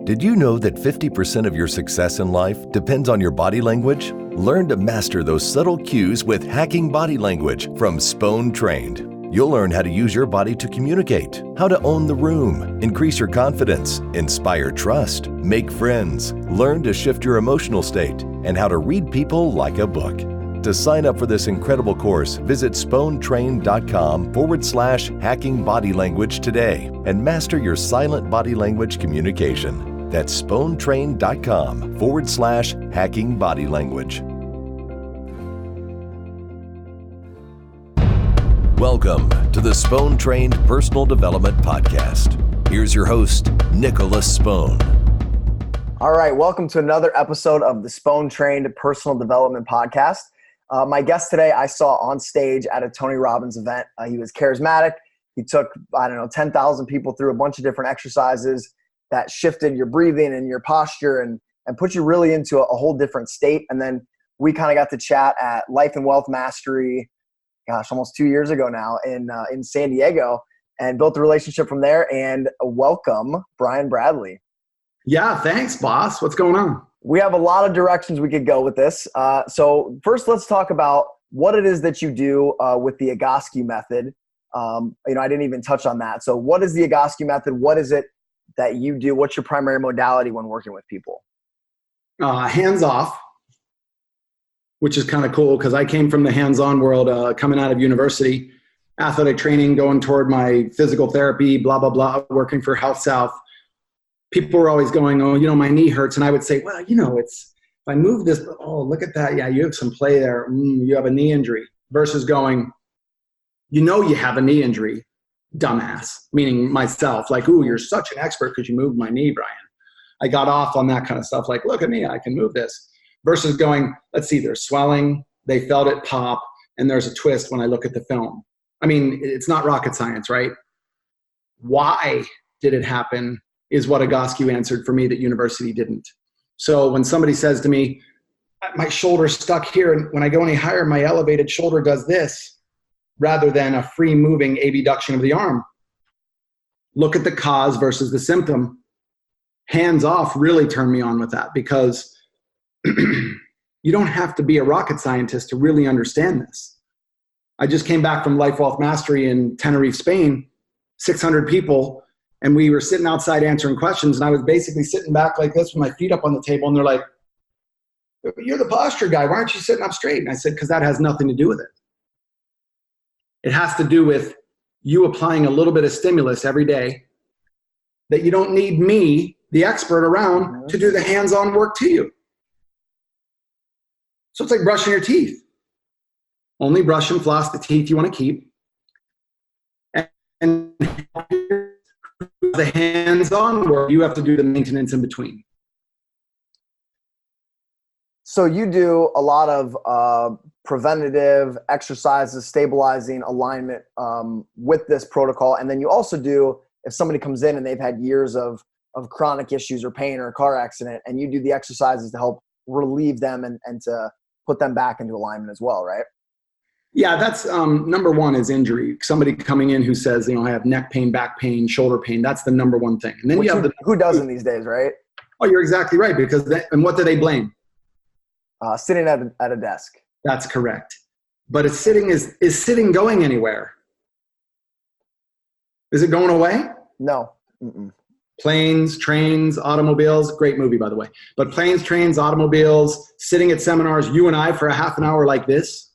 Did you know that 50% of your success in life depends on your body language? Learn to master those subtle cues with Hacking Body Language from Spone Trained. You'll learn how to use your body to communicate, how to own the room, increase your confidence, inspire trust, make friends, learn to shift your emotional state, and how to read people like a book. To sign up for this incredible course, visit sponetrain.com/hacking body language today and master your silent body language communication. That's sponetrain.com/hacking body language. Welcome to the Spone Trained Personal Development Podcast. Here's your host, Nicholas Spone. All right, welcome to another episode of the Spone Trained Personal Development Podcast. My guest today I saw on stage at a Tony Robbins event. He was charismatic. He took, 10,000 people through a bunch of different exercises that shifted your breathing and your posture and put you really into a whole different state. And then we kind of got to chat at Life and Wealth Mastery, almost 2 years ago now in San Diego, and built a relationship from there. And welcome, Brian Bradley. Yeah, thanks, boss. What's going on? We have a lot of directions we could go with this. So first, let's talk about what it is that you do with the Egoscue Method. I didn't even touch on that. So what is the Egoscue Method? What is it that you do? What's your primary modality when working with people? Hands off, which is kind of cool because I came from the hands-on world coming out of university, athletic training, going toward my physical therapy, blah, blah, blah, working for Health South. People were always going, my knee hurts. And I would say, well, if I move this, look at that. Yeah, you have some play there. You have a knee injury versus going, you have a knee injury, dumbass, meaning myself. Like, you're such an expert because you moved my knee, Brian. I got off on that kind of stuff. Like, look at me, I can move this. Versus going, let's see, there's swelling, they felt it pop, and there's a twist when I look at the film. I mean, it's not rocket science, right? Why did it happen is what Egoscue answered for me that university didn't. So when somebody says to me, my shoulder's stuck here, and when I go any higher, my elevated shoulder does this, rather than a free moving abduction of the arm. Look at the cause versus the symptom. Hands off really turned me on with that because you don't have to be a rocket scientist to really understand this. I just came back from Life Wealth Mastery in Tenerife, Spain, 600 people, and we were sitting outside answering questions, and I was basically sitting back like this with my feet up on the table, and they're like, you're the posture guy, why aren't you sitting up straight? And I said, because that has nothing to do with it. It has to do with you applying a little bit of stimulus every day that you don't need me, the expert, around to do the hands-on work to you. So it's like brushing your teeth. Only brush and floss the teeth you want to keep. And the hands-on work, you have to do the maintenance in between. So you do a lot of preventative exercises, stabilizing alignment with this protocol. And then you also do, if somebody comes in and they've had years of chronic issues or pain or a car accident, and you do the exercises to help relieve them and to put them back into alignment as well, right? Yeah, that's number one is injury. Somebody coming in who says, I have neck pain, back pain, shoulder pain. That's the number one thing. And then who doesn't these days, right? Oh, you're exactly right. Because and what do they blame? Sitting at a desk. That's correct. But is sitting going anywhere? Is it going away? No. Mm-mm. Planes, trains, automobiles, great movie, by the way. But planes, trains, automobiles, sitting at seminars, you and I for a half an hour like this.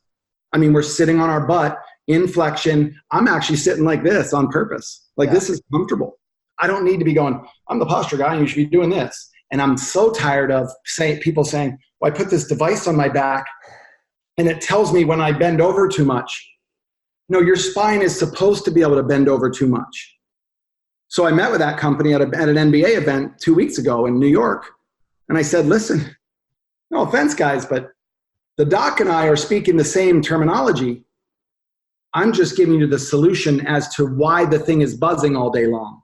I mean, we're sitting on our butt in flexion. I'm actually sitting like this on purpose. This is comfortable. I don't need to be going, I'm the posture guy and you should be doing this. And I'm so tired of people saying, well, I put this device on my back and it tells me when I bend over too much. No, your spine is supposed to be able to bend over too much. So I met with that company at an NBA event 2 weeks ago in New York. And I said, listen, no offense, guys, but the doc and I are speaking the same terminology. I'm just giving you the solution as to why the thing is buzzing all day long.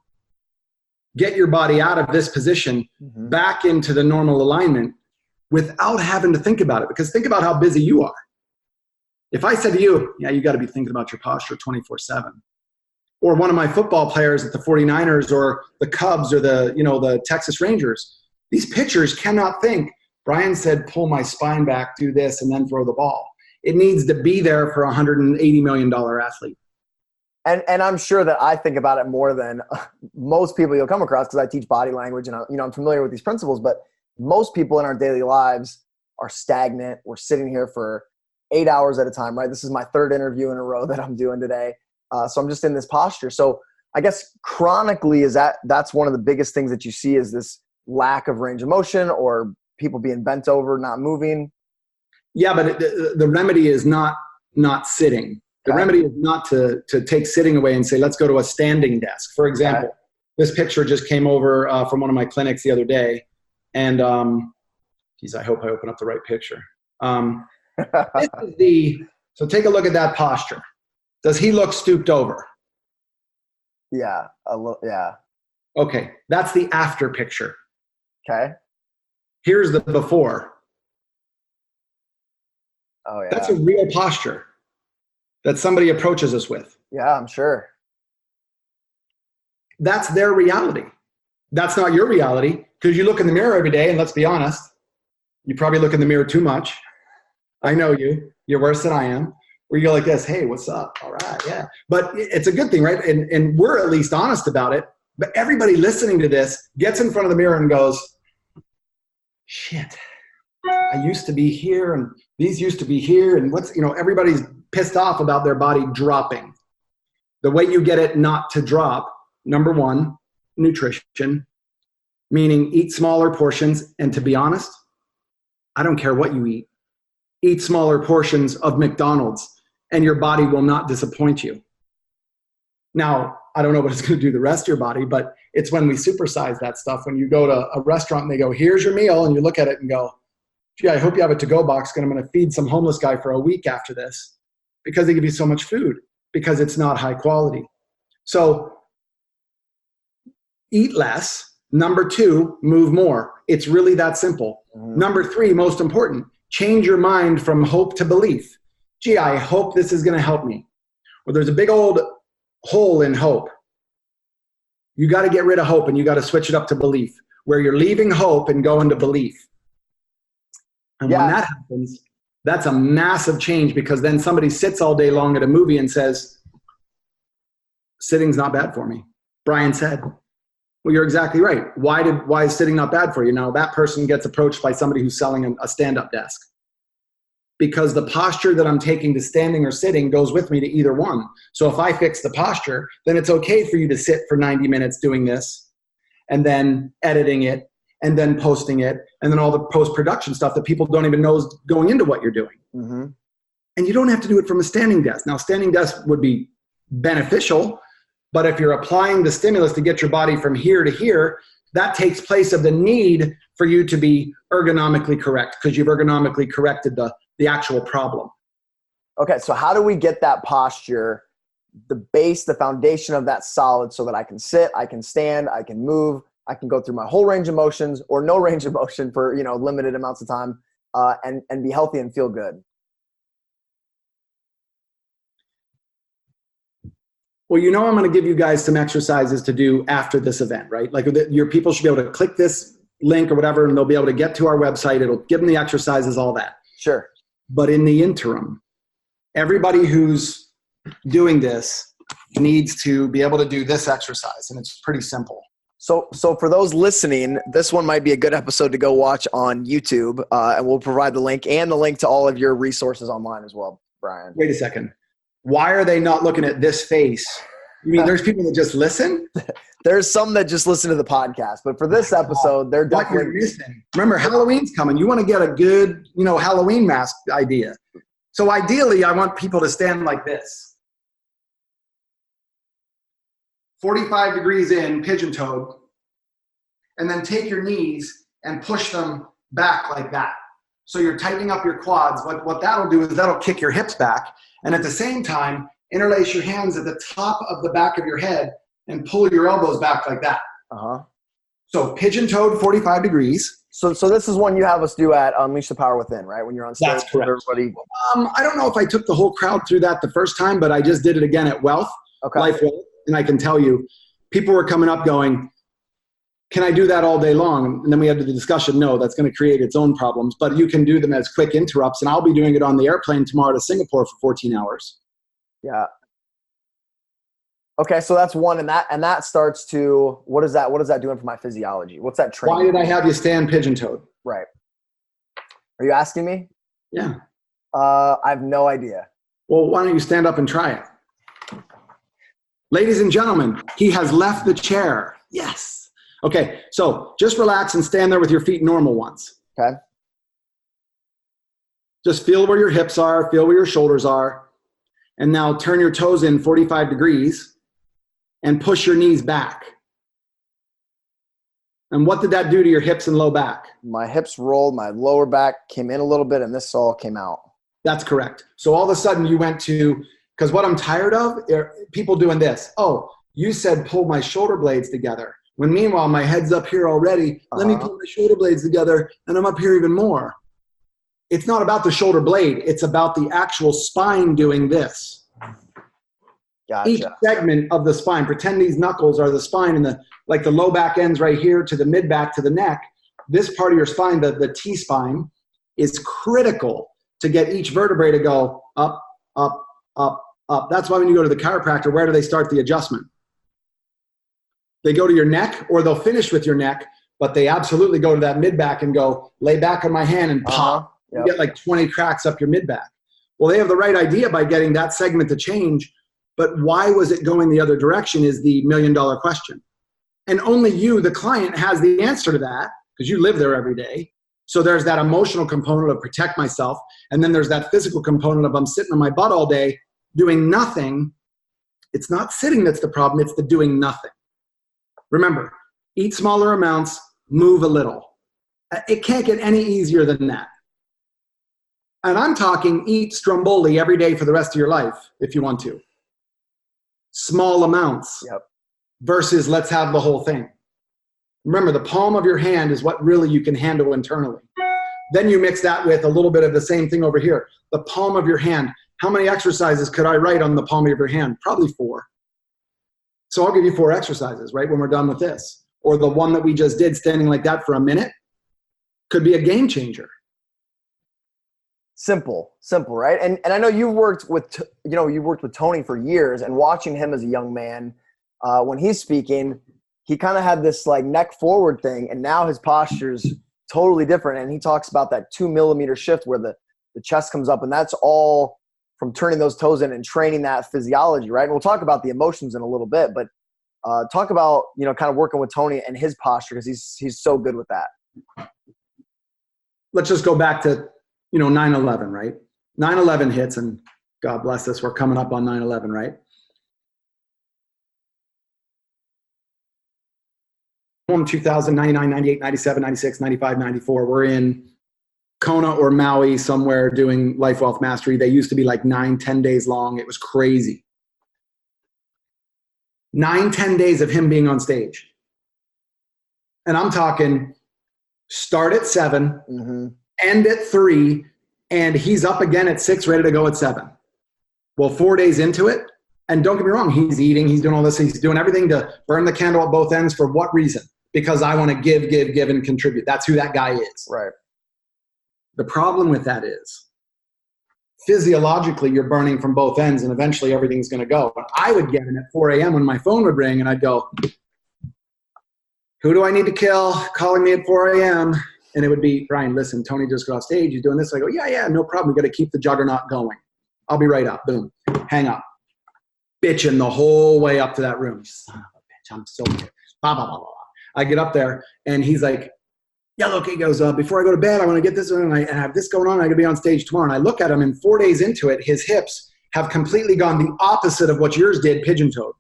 Get your body out of this position, back into the normal alignment without having to think about it. Because think about how busy you are. If I said to you, yeah, you got to be thinking about your posture 24/7. or one of my football players at the 49ers or the Cubs or the Texas Rangers. These pitchers cannot think, Brian said, pull my spine back, do this, and then throw the ball. It needs to be there for a $180 million athlete. And I'm sure that I think about it more than most people you'll come across, because I teach body language and I'm familiar with these principles, but most people in our daily lives are stagnant. We're sitting here for 8 hours at a time, right? This is my third interview in a row that I'm doing today. So I'm just in this posture. So I guess chronically that's one of the biggest things that you see is this lack of range of motion or people being bent over, not moving. Yeah, but the remedy is not sitting. The remedy is not to take sitting away and say, let's go to a standing desk. For example, this picture just came over from one of my clinics the other day. And, geez, I hope I open up the right picture. So take a look at that posture. Does he look stooped over? Yeah. Yeah. Okay. That's the after picture. Okay. Here's the before. Oh, yeah. That's a real posture that somebody approaches us with. Yeah, I'm sure. That's their reality. That's not your reality, because you look in the mirror every day, and let's be honest, you probably look in the mirror too much. I know you. You're worse than I am. Where you're like this, hey, what's up? All right, yeah. But it's a good thing, right? And we're at least honest about it. But everybody listening to this gets in front of the mirror and goes, shit, I used to be here, and these used to be here, and everybody's pissed off about their body dropping. The way you get it not to drop, number one, nutrition, meaning eat smaller portions. And to be honest, I don't care what you eat. Eat smaller portions of McDonald's and your body will not disappoint you. Now, I don't know what it's going to do to the rest of your body, but it's when we supersize that stuff. When you go to a restaurant and they go, here's your meal, and you look at it and go, gee, I hope you have a to-go box because I'm going to feed some homeless guy for a week after this, because they give you so much food, because it's not high quality. So eat less. Number two, move more. It's really that simple. Number three, most important, change your mind from hope to belief. Gee, I hope this is going to help me. Well, there's a big old hole in hope. You got to get rid of hope and you got to switch it up to belief, where you're leaving hope and going to belief. And when that happens, that's a massive change, because then somebody sits all day long at a movie and says, sitting's not bad for me. Brian said, well, you're exactly right. Why is sitting not bad for you? Now that person gets approached by somebody who's selling a stand-up desk, because the posture that I'm taking to standing or sitting goes with me to either one. So if I fix the posture, then it's okay for you to sit for 90 minutes doing this and then editing it and then posting it, and then all the post-production stuff that people don't even know is going into what you're doing. Mm-hmm. And you don't have to do it from a standing desk. Now, standing desk would be beneficial, but if you're applying the stimulus to get your body from here to here, that takes place of the need for you to be ergonomically correct, because you've ergonomically corrected the actual problem. Okay, so how do we get that posture, the base, the foundation of that solid, so that I can sit, I can stand, I can move, I can go through my whole range of motions or no range of motion for limited amounts of time, and be healthy and feel good? Well, I'm going to give you guys some exercises to do after this event, right? Like your people should be able to click this link or whatever, and they'll be able to get to our website. It'll give them the exercises, all that. Sure. But in the interim, everybody who's doing this needs to be able to do this exercise, and it's pretty simple. So for those listening, this one might be a good episode to go watch on YouTube, and we'll provide the link and the link to all of your resources online as well, Brian. Wait a second. Why are they not looking at this face? You mean there's people that just listen? There's some that just listen to the podcast, but for this episode, they're definitely missing. Remember, Halloween's coming. You want to get a good, Halloween mask idea. So ideally, I want people to stand like this. 45 degrees in, pigeon-toed, and then take your knees and push them back like that. So you're tightening up your quads. What that'll do is that'll kick your hips back, and at the same time, interlace your hands at the top of the back of your head and pull your elbows back like that. Uh-huh. So pigeon-toed, 45 degrees. So this is one you have us do at Unleash the Power Within, right? When you're on stage. That's correct. Everybody. I don't know if I took the whole crowd through that the first time, but I just did it again at Wealth. Okay. Life Wealth. And I can tell you, people were coming up going, can I do that all day long? And then we had the discussion, no, that's going to create its own problems, but you can do them as quick interrupts. And I'll be doing it on the airplane tomorrow to Singapore for 14 hours. Yeah. Okay. So that's one. And that starts to, what is that doing for my physiology? What's that training? Why did I have you stand pigeon-toed? Right. Are you asking me? Yeah. I have no idea. Well, why don't you stand up and try it? Ladies and gentlemen, he has left the chair. Yes. Okay, so just relax and stand there with your feet normal once. Okay. Just feel where your hips are, feel where your shoulders are, and now turn your toes in 45 degrees and push your knees back. And what did that do to your hips and low back? My hips rolled, my lower back came in a little bit, and this all came out. That's correct. So all of a sudden you went to, because what I'm tired of are people doing this. Oh, you said pull my shoulder blades together. When meanwhile, my head's up here already. Let me pull my shoulder blades together, and I'm up here even more. It's not about the shoulder blade. It's about the actual spine doing this. Gotcha. Each segment of the spine, pretend these knuckles are the spine, and the low back ends right here to the mid back to the neck. This part of your spine, the T-spine, is critical to get each vertebrae to go up, up, up, up. That's why when you go to the chiropractor, where do they start the adjustment? They go to your neck, or they'll finish with your neck, but they absolutely go to that mid-back and go, lay back on my hand and pop. Yep. You get like 20 cracks up your mid-back. Well, they have the right idea by getting that segment to change, but why was it going the other direction is the million-dollar question. And only you, the client, has the answer to that because you live there every day. So there's that emotional component of protect myself, and then there's that physical component of I'm sitting on my butt all day doing nothing. It's not sitting that's the problem, it's the doing nothing. Remember, eat smaller amounts, move a little. It can't get any easier than that. And I'm talking eat stromboli every day for the rest of your life if you want to. Small amounts versus let's have the whole thing. Remember, the palm of your hand is what really you can handle internally. Then you mix that with a little bit of the same thing over here. The palm of your hand. How many exercises could I write on the palm of your hand? Probably 4. So I'll give you 4 exercises, right, when we're done with this. Or the one that we just did, standing like that for a minute, could be a game changer. Simple, right? And I know you've worked with Tony for years, and watching him as a young man, when he's speaking, he kind of had this like neck forward thing, and now his posture's totally different. And he talks about that 2 millimeter shift where the chest comes up, and that's all from turning those toes in and training that physiology, right? And we'll talk about the emotions in a little bit, but talk about, kind of working with Tony and his posture, because he's so good with that. Let's just go back to, 9/11, right? 9/11 hits, and God bless us, we're coming up on 9/11, right? From 2000, 99, 98, 97, 96, 95, 94, we're in Kona or Maui somewhere doing Life Wealth Mastery. They used to be like 9-10 days long. It was crazy. 9-10 days of him being on stage. And I'm talking start at 7, end at 3, and he's up again at 6, ready to go at 7. Well, 4 days into it, and don't get me wrong, he's eating, he's doing all this, he's doing everything to burn the candle at both ends. For what reason? Because I want to give, and contribute. That's who that guy is. Right. The problem with that is physiologically you're burning from both ends, and eventually everything's going to go. But I would get in at 4 a.m. when my phone would ring, and I'd go, who do I need to kill? Calling me at 4 a.m. And it would be, Brian, listen, Tony just got off stage. He's doing this. I go, yeah, no problem. We got to keep the juggernaut going. I'll be right up. Boom. Hang up. Bitching the whole way up to that room. Son of a bitch. I'm so pissed. Blah, blah, blah, blah. I get up there, and he's like, yeah, look, he goes, before I go to bed, I want to get this, and I have this going on. I got to be on stage tomorrow. And I look at him, and 4 days into it, his hips have completely gone the opposite of what yours did, pigeon-toed.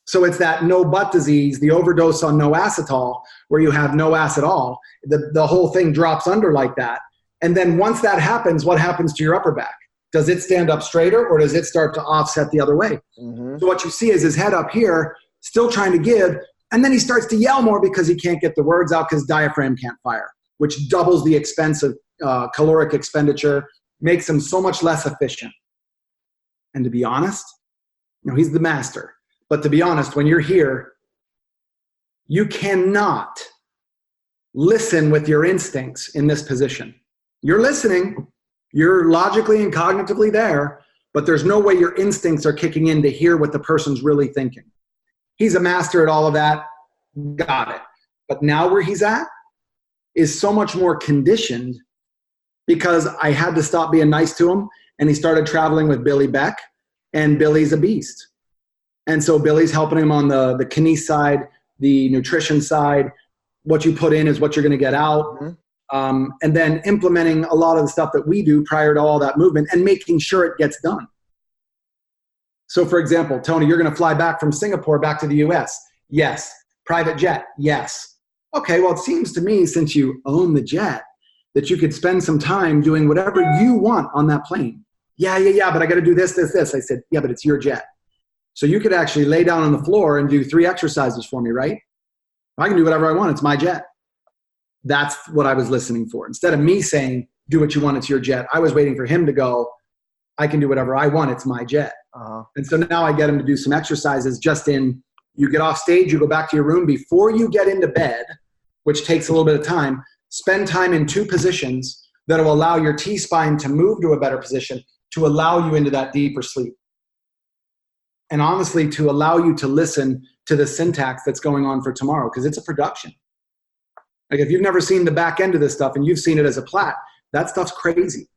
So it's that no butt disease, the overdose on no acetol, where you have no ass at all. The whole thing drops under like that. And then once that happens, what happens to your upper back? Does it stand up straighter, or does it start to offset the other way? So what you see is his head up here, still trying to give, and then he starts to yell more because he can't get the words out because diaphragm can't fire, which doubles the expense of caloric expenditure, makes him so much less efficient. And to be honest, He's the master. But to be honest, when you're here, you cannot listen with your instincts in this position. You're listening, you're logically and cognitively there, but there's no way your instincts are kicking in to hear what the person's really thinking. He's a master at all of that. Got it. But now where he's at is so much more conditioned because I had to stop being nice to him, and he started traveling with Billy Beck, and Billy's a beast. And so Billy's helping him on the kine side, the nutrition side. What you put in is what you're going to get out. Mm-hmm. And then implementing a lot of the stuff that we do prior to all that movement and making sure it gets done. So for example, Tony, you're going to fly back from Singapore back to the US. Yes. Private jet. Yes. Okay. Well, it seems to me, since you own the jet, that you could spend some time doing whatever you want on that plane. Yeah. But I got to do this. I said, yeah, but it's your jet. So you could actually lay down on the floor and do 3 exercises for me, right? I can do whatever I want. It's my jet. That's what I was listening for. Instead of me saying, do what you want, it's your jet, I was waiting for him to go, I can do whatever I want, it's my jet. Uh-huh. And so now I get him to do some exercises just in, you get off stage, you go back to your room. Before you get into bed, which takes a little bit of time, spend time in 2 positions that will allow your T-spine to move to a better position to allow you into that deeper sleep. And honestly, to allow you to listen to the syntax that's going on for tomorrow, because it's a production. Like if you've never seen the back end of this stuff and you've seen it as a plat, that stuff's crazy.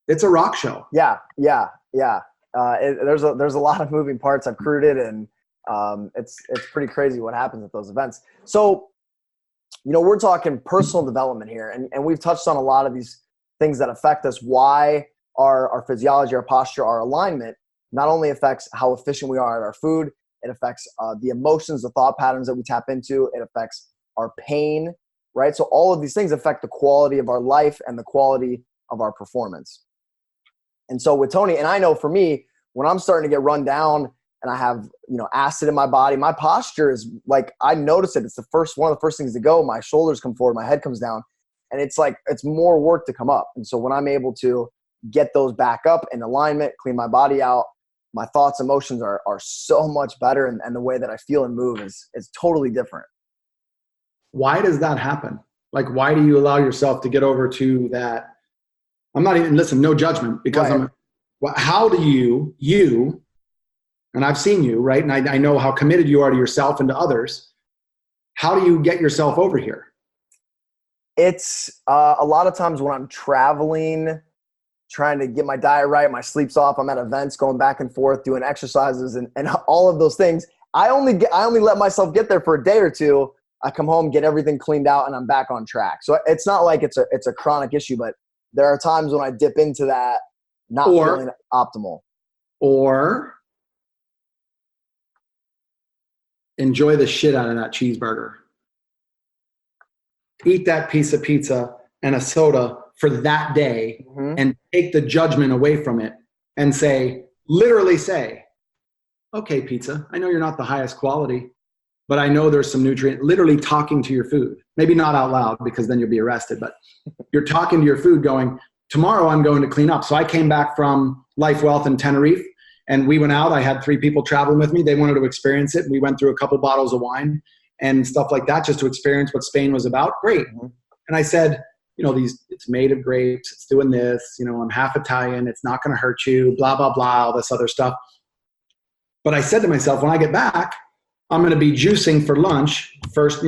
It's a rock show. Yeah. There's a lot of moving parts. I've crewed it, and it's pretty crazy what happens at those events. So, we're talking personal development here, and we've touched on a lot of these things that affect us. Why our physiology, our posture, our alignment not only affects how efficient we are at our food, it affects the emotions, the thought patterns that we tap into. It affects our pain, right? So all of these things affect the quality of our life and the quality of our performance. And so with Tony, and I know for me, when I'm starting to get run down and I have, acid in my body, my posture is like, I notice it. It's one of the first things to go. My shoulders come forward, my head comes down, and it's like, it's more work to come up. And so when I'm able to get those back up in alignment, clean my body out, my thoughts, emotions are so much better. And the way that I feel and move is totally different. Why does that happen? Like, why do you allow yourself to get over to that? I'm not even, listen, no judgment, because right. How do you, and I've seen you, right? And I know how committed you are to yourself and to others. How do you get yourself over here? It's a lot of times when I'm traveling, trying to get my diet right, my sleep's off, I'm at events, going back and forth, doing exercises and all of those things. I only let myself get there for a day or two. I come home, get everything cleaned out, and I'm back on track. So it's not like it's a chronic issue, but there are times when I dip into that, not feeling optimal. Or enjoy the shit out of that cheeseburger. Eat that piece of pizza and a soda for that day, mm-hmm. and take the judgment away from it and literally say, okay, pizza, I know you're not the highest quality, but I know there's some nutrient, literally talking to your food. Maybe not out loud, because then you'll be arrested, but you're talking to your food going, tomorrow I'm going to clean up. So I came back from Life Wealth in Tenerife, and we went out. I had 3 people traveling with me. They wanted to experience it. We went through a couple bottles of wine and stuff like that, just to experience what Spain was about. Great. Mm-hmm. And I said, it's made of grapes, it's doing this, I'm half Italian, it's not going to hurt you, blah, blah, blah, all this other stuff. But I said to myself, when I get back, I'm going to be juicing for lunch. First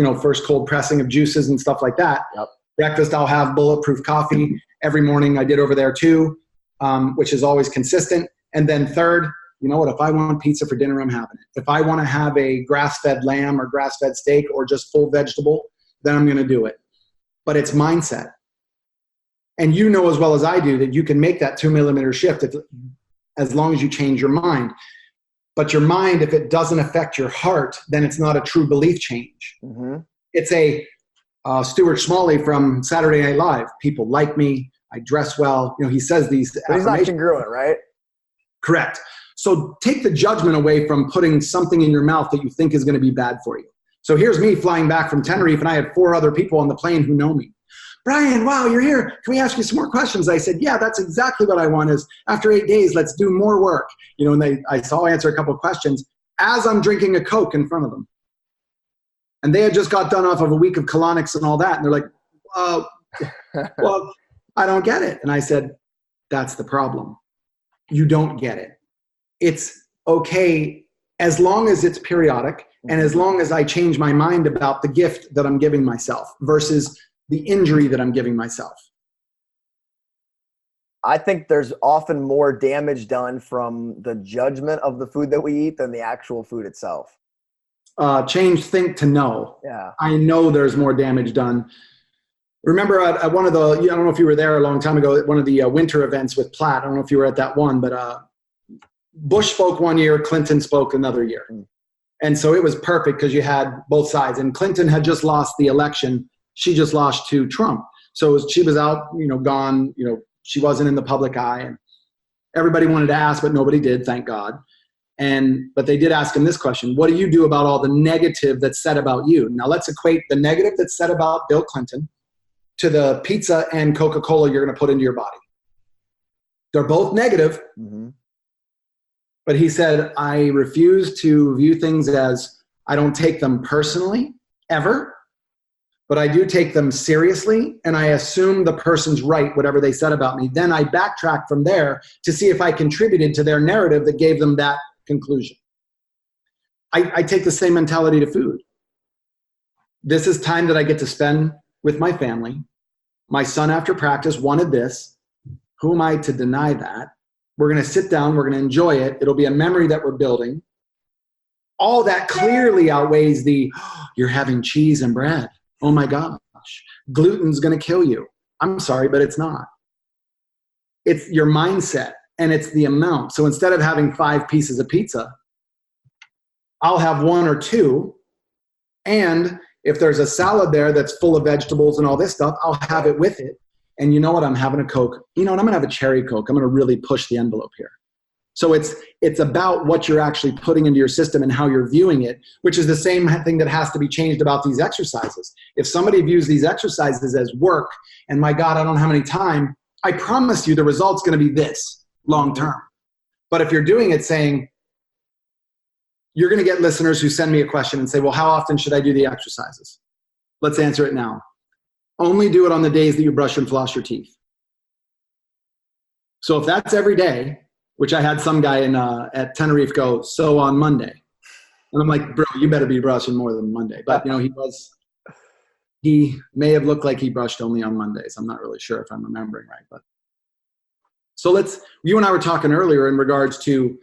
cold pressing of juices and stuff like that. Yep. Breakfast, I'll have Bulletproof coffee every morning. I did over there too, which is always consistent. And then third, if I want pizza for dinner, I'm having it. If I want to have a grass-fed lamb or grass-fed steak or just full vegetable, then I'm going to do it. But it's mindset. And you know as well as I do that you can make that 2 millimeter shift as long as you change your mind. But your mind, if it doesn't affect your heart, then it's not a true belief change. Mm-hmm. It's a Stuart Smalley from Saturday Night Live. People like me. I dress well. He says these but he's not congruent, right? Correct. So take the judgment away from putting something in your mouth that you think is going to be bad for you. So here's me flying back from Tenerife, and I had 4 other people on the plane who know me. Brian, wow, you're here. Can we ask you some more questions? I said, yeah, that's exactly what I want is after 8 days, let's do more work. And I saw answer a couple of questions as I'm drinking a Coke in front of them. And they had just got done off of a week of colonics and all that. And they're like, well, I don't get it. And I said, that's the problem. You don't get it. It's okay as long as it's periodic and as long as I change my mind about the gift that I'm giving myself versus the injury that I'm giving myself. I think there's often more damage done from the judgment of the food that we eat than the actual food itself. Change think to know. Yeah. I know there's more damage done. Remember at one of the, I don't know if you were there a long time ago, at one of the winter events with Platt. I don't know if you were at that one, but Bush spoke one year, Clinton spoke another year. And so it was perfect because you had both sides. And Clinton had just lost the election. She just lost to Trump. So she was out, gone, she wasn't in the public eye. And everybody wanted to ask, but nobody did, thank God. But they did ask him this question: what do you do about all the negative that's said about you? Now let's equate the negative that's said about Bill Clinton to the pizza and Coca-Cola you're going to put into your body. They're both negative. Mm-hmm. But he said, I refuse to view things as, I don't take them personally, ever. But I do take them seriously, and I assume the person's right, whatever they said about me. Then I backtrack from there to see if I contributed to their narrative that gave them that conclusion. I take the same mentality to food. This is time that I get to spend with my family. My son after practice wanted this. Who am I to deny that? We're going to sit down. We're going to enjoy it. It'll be a memory that we're building. All that clearly outweighs the, you're having cheese and bread. Oh my gosh, gluten's going to kill you. I'm sorry, but it's not. It's your mindset and it's the amount. So instead of having 5 pieces of pizza, I'll have 1 or 2. And if there's a salad there that's full of vegetables and all this stuff, I'll have it with it. And you know what? I'm having a Coke. You know what? I'm going to have a cherry Coke. I'm going to really push the envelope here. So it's about what you're actually putting into your system and how you're viewing it, which is the same thing that has to be changed about these exercises. If somebody views these exercises as work, and my God, I don't have any time, I promise you the result's going to be this long term. But if you're doing it saying, you're going to get listeners who send me a question and say, well, how often should I do the exercises? Let's answer it now. Only do it on the days that you brush and floss your teeth. So if that's every day, which I had some guy at Tenerife go, so on Monday. And I'm like, bro, you better be brushing more than Monday. But, he may have looked like he brushed only on Mondays. I'm not really sure if I'm remembering right. But so you and I were talking earlier in regards to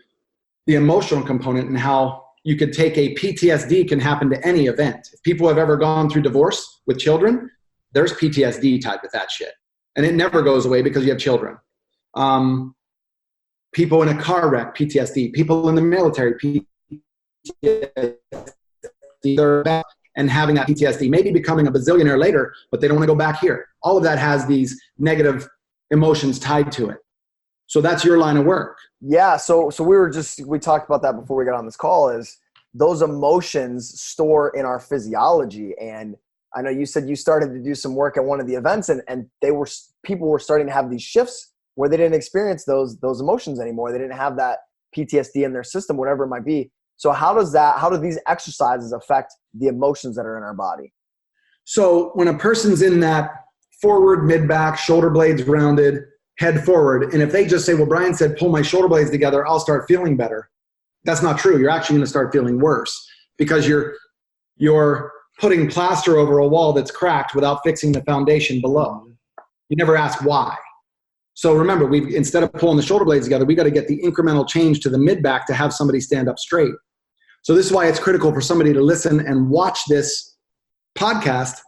the emotional component and how you could take a PTSD can happen to any event. If people have ever gone through divorce with children, there's PTSD tied with that shit. And it never goes away because you have children. People in a car wreck, PTSD. People in the military, PTSD. And having that PTSD, maybe becoming a bazillionaire later, but they don't want to go back here. All of that has these negative emotions tied to it. So that's your line of work. Yeah. So we talked about that before we got on this call, is those emotions store in our physiology. And I know you said you started to do some work at one of the events and people were starting to have these shifts where they didn't experience those emotions anymore. They didn't have that PTSD in their system, whatever it might be. So how do these exercises affect the emotions that are in our body? So when a person's in that forward, mid-back, shoulder blades rounded, head forward, and if they just say, well, Brian said, pull my shoulder blades together, I'll start feeling better. That's not true. You're actually going to start feeling worse because you're putting plaster over a wall that's cracked without fixing the foundation below. You never ask why. So remember, instead of pulling the shoulder blades together, we got to get the incremental change to the mid-back to have somebody stand up straight. So this is why it's critical for somebody to listen and watch this podcast,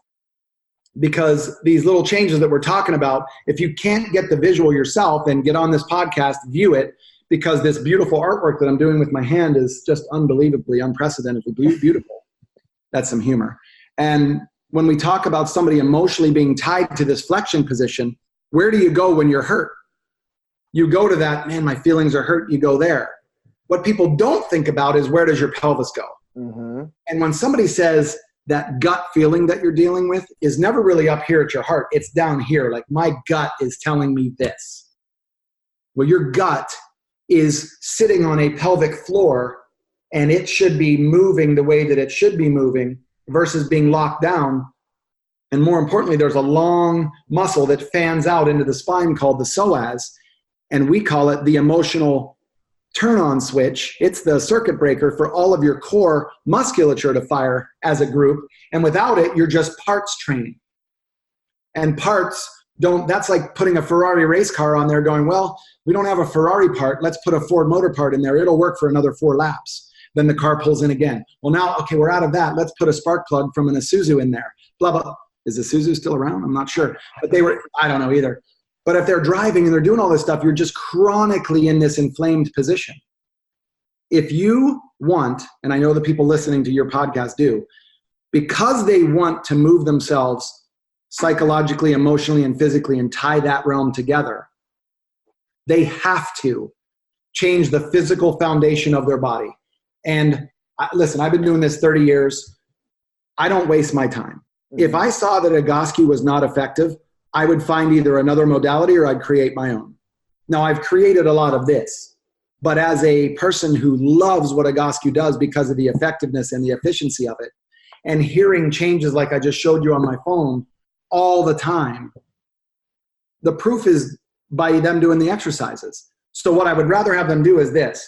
because these little changes that we're talking about, if you can't get the visual yourself, then get on this podcast, view it, because this beautiful artwork that I'm doing with my hand is just unbelievably, unprecedentedly beautiful. That's some humor. And when we talk about somebody emotionally being tied to this flexion position, where do you go when you're hurt? You go to that, man, my feelings are hurt. You go there. What people don't think about is, where does your pelvis go? Mm-hmm. And when somebody says that gut feeling that you're dealing with is never really up here at your heart. It's down here. Like, my gut is telling me this. Well, your gut is sitting on a pelvic floor, and it should be moving the way that it should be moving versus being locked down. And more importantly, there's a long muscle that fans out into the spine called the psoas, and we call it the emotional turn-on switch. It's the circuit breaker for all of your core musculature to fire as a group. And without it, you're just parts training. And parts don't, that's like putting a Ferrari race car on there going, well, we don't have a Ferrari part. Let's put a Ford motor part in there. It'll work for another 4 laps. Then the car pulls in again. Well, now, okay, we're out of that. Let's put a spark plug from an Isuzu in there. Blah, blah. Is the Isuzu still around? I'm not sure. But they were, I don't know either. But if they're driving and they're doing all this stuff, you're just chronically in this inflamed position. If you want, and I know the people listening to your podcast do, because they want to move themselves psychologically, emotionally, and physically and tie that realm together, they have to change the physical foundation of their body. And listen, I've been doing this 30 years. I don't waste my time. If I saw that Egoscue was not effective, I would find either another modality or I'd create my own. Now, I've created a lot of this, but as a person who loves what Egoscue does because of the effectiveness and the efficiency of it, and hearing changes like I just showed you on my phone all the time, the proof is by them doing the exercises. So what I would rather have them do is this.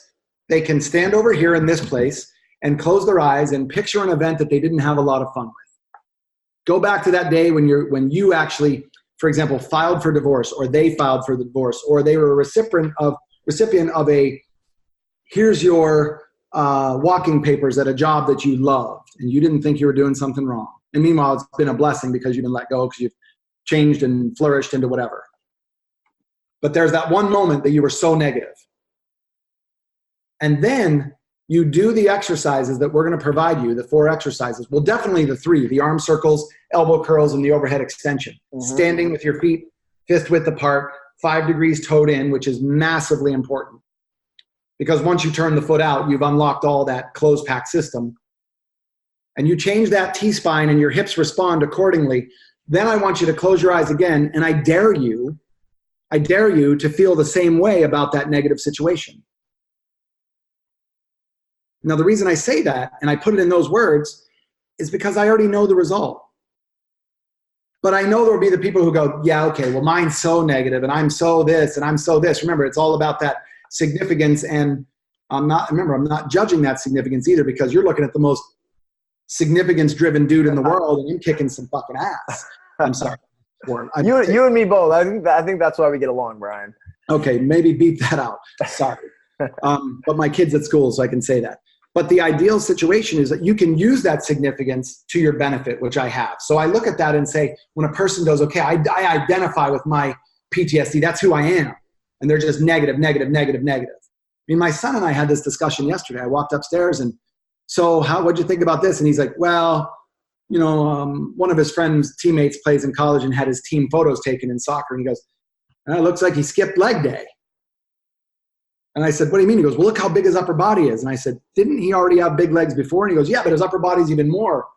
They can stand over here in this place and close their eyes and picture an event that they didn't have a lot of fun with. Go back to that day when you actually, for example, filed for divorce, or they filed for the divorce, or they were a recipient of a, here's your walking papers at a job that you loved and you didn't think you were doing something wrong. And meanwhile, it's been a blessing because you've been let go, because you've changed and flourished into whatever. But there's that one moment that you were so negative. And then you do the exercises that we're going to provide you, the 4 exercises. Well, definitely the 3, the arm circles, elbow curls, and the overhead extension. Standing with your feet fist width apart, 5 degrees toed in, which is massively important. Because once you turn the foot out, you've unlocked all that closed pack system. And you change that T-spine and your hips respond accordingly. Then I want you to close your eyes again, and I dare you to feel the same way about that negative situation. Now, the reason I say that, and I put it in those words, is because I already know the result. But I know there will be the people who go, yeah, okay, well, mine's so negative, and I'm so this, and I'm so this. Remember, it's all about that significance, and I'm not judging that significance either, because you're looking at the most significance-driven dude in the world, and I'm kicking some fucking ass. I'm sorry. You and me both. I think that's why we get along, Brian. Okay, maybe beat that out. Sorry. But my kid's at school, so I can say that. But the ideal situation is that you can use that significance to your benefit, which I have. So I look at that and say, when a person goes, okay, I identify with my PTSD, that's who I am. And they're just negative, negative, negative, negative. I mean, my son and I had this discussion yesterday. I walked upstairs and, so what'd you think about this? And he's like, well, one of his friends' teammates plays in college and had his team photos taken in soccer. And he goes, it looks like he skipped leg day. And I said, what do you mean? He goes, well, look how big his upper body is. And I said, didn't he already have big legs before? And he goes, yeah, but his upper body's even more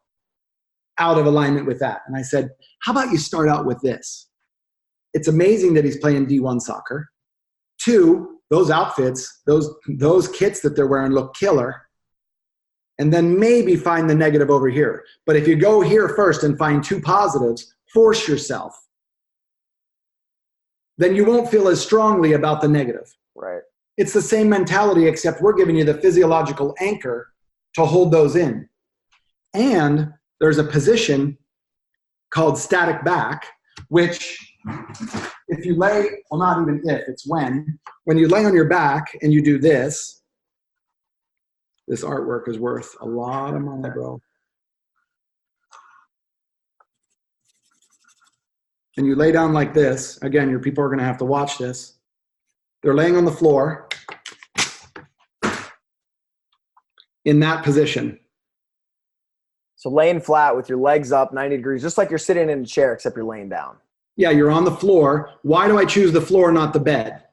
out of alignment with that. And I said, how about you start out with this? It's amazing that he's playing D1 soccer. 2, those outfits, those kits that they're wearing look killer. And then maybe find the negative over here. But if you go here first and find 2 positives, force yourself, then you won't feel as strongly about the negative. Right. It's the same mentality, except we're giving you the physiological anchor to hold those in. And there's a position called static back, which if you lay, well, not even if, it's when you lay on your back and you do this, this artwork is worth a lot of money, bro. And you lay down like this. Again, your people are going to have to watch this. They're laying on the floor in that position. So laying flat with your legs up 90 degrees, just like you're sitting in a chair, except you're laying down. Yeah, you're on the floor. Why do I choose the floor, not the bed?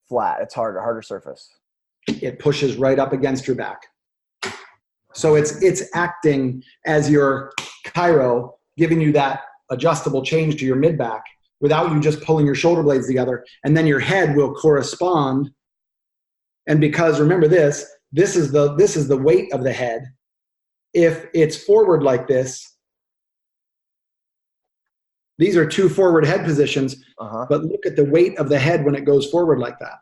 Flat. It's harder surface. It pushes right up against your back. So it's acting as your chiro, giving you that adjustable change to your mid back without you just pulling your shoulder blades together. And then your head will correspond. And because remember this is the weight of the head. If it's forward like this, these are two forward head positions, but look at the weight of the head when it goes forward like that.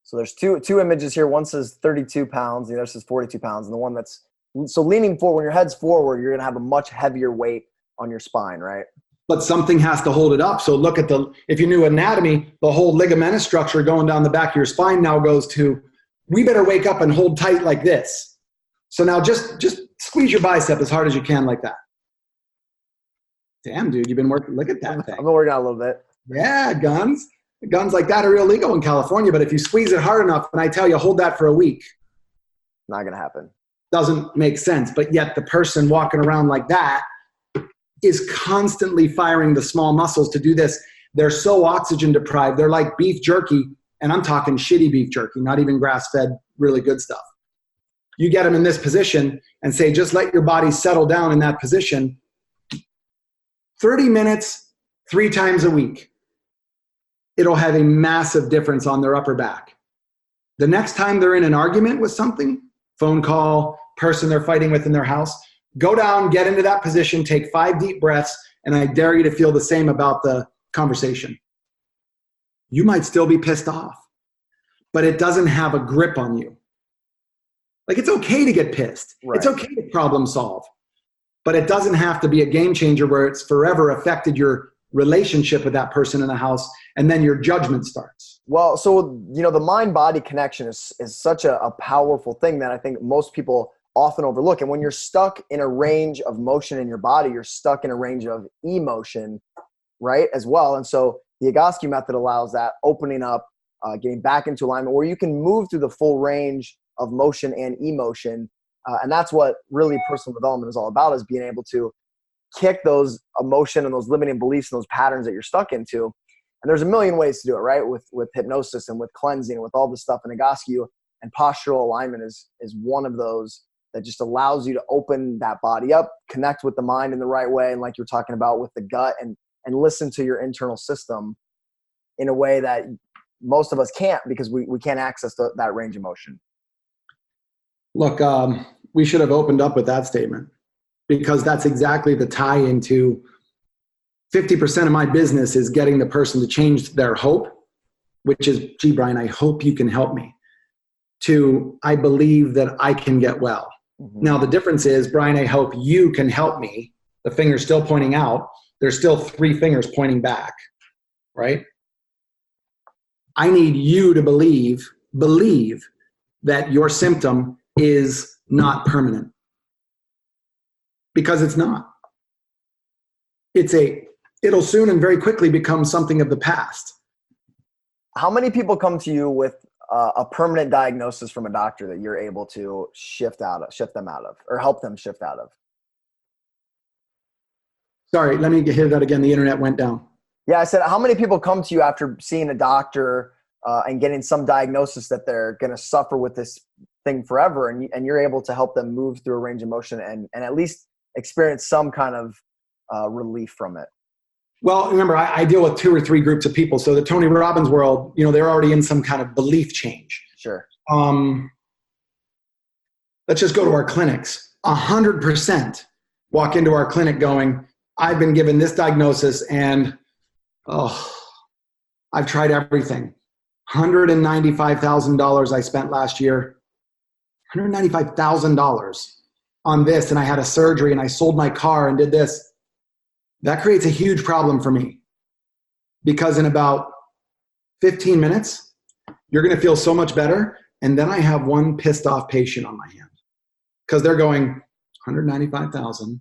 So there's two images here. One says 32 pounds, the other says 42 pounds. And the one so leaning forward, when your head's forward, you're going to have a much heavier weight on your spine, right? But something has to hold it up. So look at if you knew anatomy, the whole ligamentous structure going down the back of your spine now goes to, we better wake up and hold tight like this. So now just squeeze your bicep as hard as you can like that. Damn, dude, you've been working. Look at that thing. I've been working out a little bit. Yeah, guns like that are illegal in California, but if you squeeze it hard enough, and I tell you, hold that for a week. Not going to happen. Doesn't make sense. But yet the person walking around like that is constantly firing the small muscles to do this. They're so oxygen deprived. They're like beef jerky, and I'm talking shitty beef jerky, not even grass-fed, really good stuff. You get them in this position and say, just let your body settle down in that position. 30 minutes, 3 times a week. It'll have a massive difference on their upper back. The next time they're in an argument with something, phone call, person they're fighting with in their house, go down, get into that position, take 5 deep breaths, and I dare you to feel the same about the conversation. You might still be pissed off, but it doesn't have a grip on you. Like, it's okay to get pissed. Right. It's okay to problem solve, but it doesn't have to be a game changer where it's forever affected your relationship with that person in the house, and then your judgment starts. Well, so, the mind-body connection is such a powerful thing that I think most people often overlook. And when you're stuck in a range of motion in your body, you're stuck in a range of emotion, right, as well. And so the Egoscue method allows that, opening up, getting back into alignment, where you can move through the full range of motion and emotion. And that's what really personal development is all about, is being able to kick those emotion and those limiting beliefs and those patterns that you're stuck into. And there's a million ways to do it, right? With hypnosis and with cleansing and with all this stuff. And Egoscue and postural alignment is one of those that just allows you to open that body up, connect with the mind in the right way, and like you're talking about with the gut, and listen to your internal system in a way that most of us can't, because we can't access that range of motion. Look, we should have opened up with that statement, because that's exactly the tie into 50% of my business is getting the person to change their hope, which is, gee, Brian, I hope you can help me, to I believe that I can get well. Mm-hmm. Now, the difference is, Brian, I hope you can help me. The finger's still pointing out. There's still 3 fingers pointing back, right? I need you to believe that your symptom is not permanent. Because it's not. It'll soon and very quickly become something of the past. How many people come to you with a permanent diagnosis from a doctor that you're able to shift them out of, or help them shift out of? Sorry, let me hear that again. The internet went down. Yeah, I said, how many people come to you after seeing a doctor and getting some diagnosis that they're going to suffer with this thing forever, and you're able to help them move through a range of motion and at least experience some kind of relief from it? Well, remember, I deal with 2 or 3 groups of people. So the Tony Robbins world, they're already in some kind of belief change. Sure. Let's just go to our clinics. 100% walk into our clinic going, I've been given this diagnosis and, I've tried everything. $195,000 I spent last year. $195,000 on this, and I had a surgery, and I sold my car and did this. That creates a huge problem for me, because in about 15 minutes, you're going to feel so much better. And then I have one pissed off patient on my hand, because they're going, $195,000.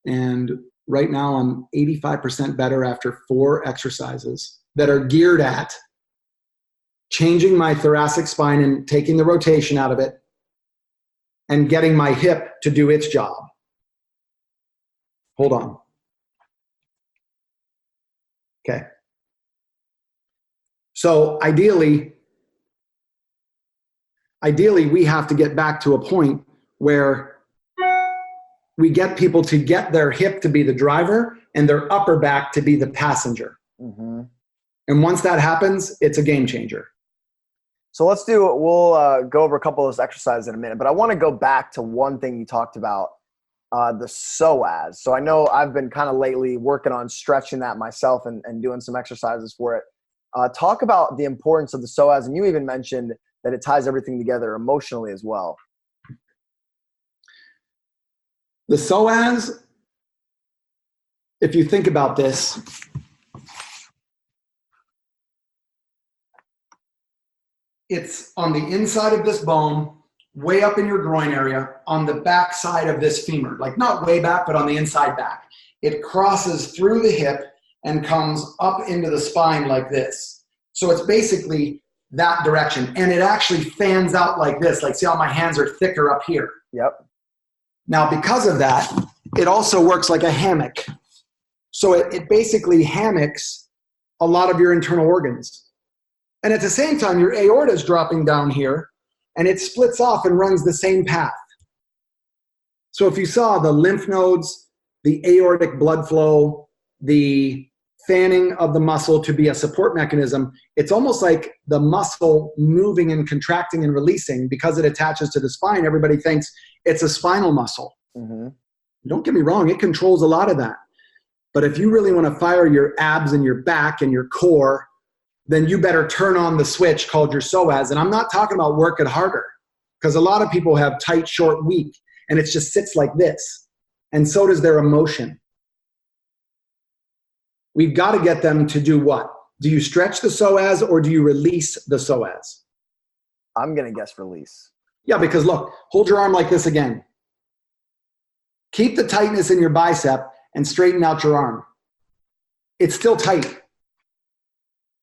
And right now I'm 85% better after 4 exercises that are geared at changing my thoracic spine and taking the rotation out of it and getting my hip to do its job. Hold on. Okay. So ideally, ideally we have to get back to a point where we get people to get their hip to be the driver and their upper back to be the passenger. Mm-hmm. And once that happens, it's a game changer. So we'll go over a couple of those exercises in a minute, but I want to go back to one thing you talked about, the psoas. So I know I've been kind of lately working on stretching that myself and doing some exercises for it. Talk about the importance of the psoas, and you even mentioned that it ties everything together emotionally as well. The psoas, if you think about this, it's on the inside of this bone, way up in your groin area, on the back side of this femur, like not way back, but on the inside back. It crosses through the hip and comes up into the spine like this. So it's basically that direction. And it actually fans out like this. Like, see how my hands are thicker up here? Yep. Now, because of that, it also works like a hammock. So it basically hammocks a lot of your internal organs. And at the same time, your aorta is dropping down here, and it splits off and runs the same path. So if you saw the lymph nodes, the aortic blood flow, the fanning of the muscle to be a support mechanism, it's almost like the muscle moving and contracting and releasing because it attaches to the spine. Everybody thinks it's a spinal muscle. Mm-hmm. Don't get me wrong, it controls a lot of that. But if you really want to fire your abs and your back and your core, then you better turn on the switch called your psoas. And I'm not talking about work it harder, because a lot of people have tight, short, weak, and it just sits like this. And so does their emotion. We've got to get them to do what? Do you stretch the psoas or do you release the psoas? I'm going to guess release. Yeah, because look, hold your arm like this again. Keep the tightness in your bicep and straighten out your arm. It's still tight,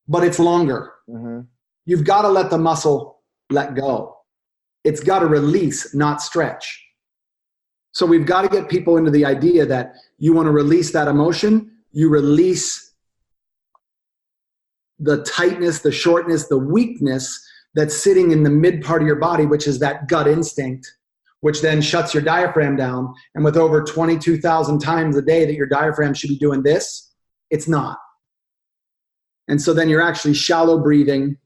but it's longer. Mm-hmm. You've got to let the muscle let go. It's got to release, not stretch. So we've got to get people into the idea that you want to release that emotion. You release the tightness, the shortness, the weakness that's sitting in the mid part of your body, which is that gut instinct, which then shuts your diaphragm down. And with over 22,000 times a day that your diaphragm should be doing this, it's not. And so then you're actually shallow breathing,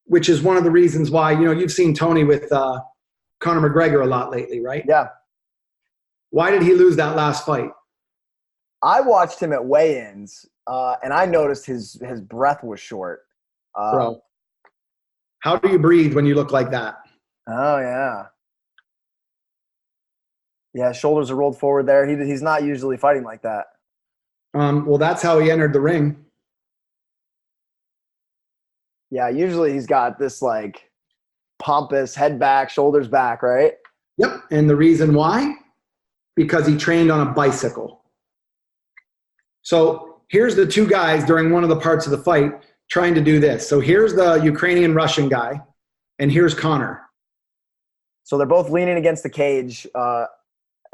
which is one of the reasons why, you've seen Tony with Conor McGregor a lot lately, right? Yeah. Why did he lose that last fight? I watched him at weigh-ins, and I noticed his breath was short. Bro, how do you breathe when you look like that? Oh, yeah. Yeah, shoulders are rolled forward there. He's not usually fighting like that. Well, that's how he entered the ring. Yeah, usually he's got this like pompous head back, shoulders back, right? Yep, and the reason why? Because he trained on a bicycle. So here's the two guys during one of the parts of the fight trying to do this. So here's the Ukrainian-Russian guy, and here's Conor. So they're both leaning against the cage,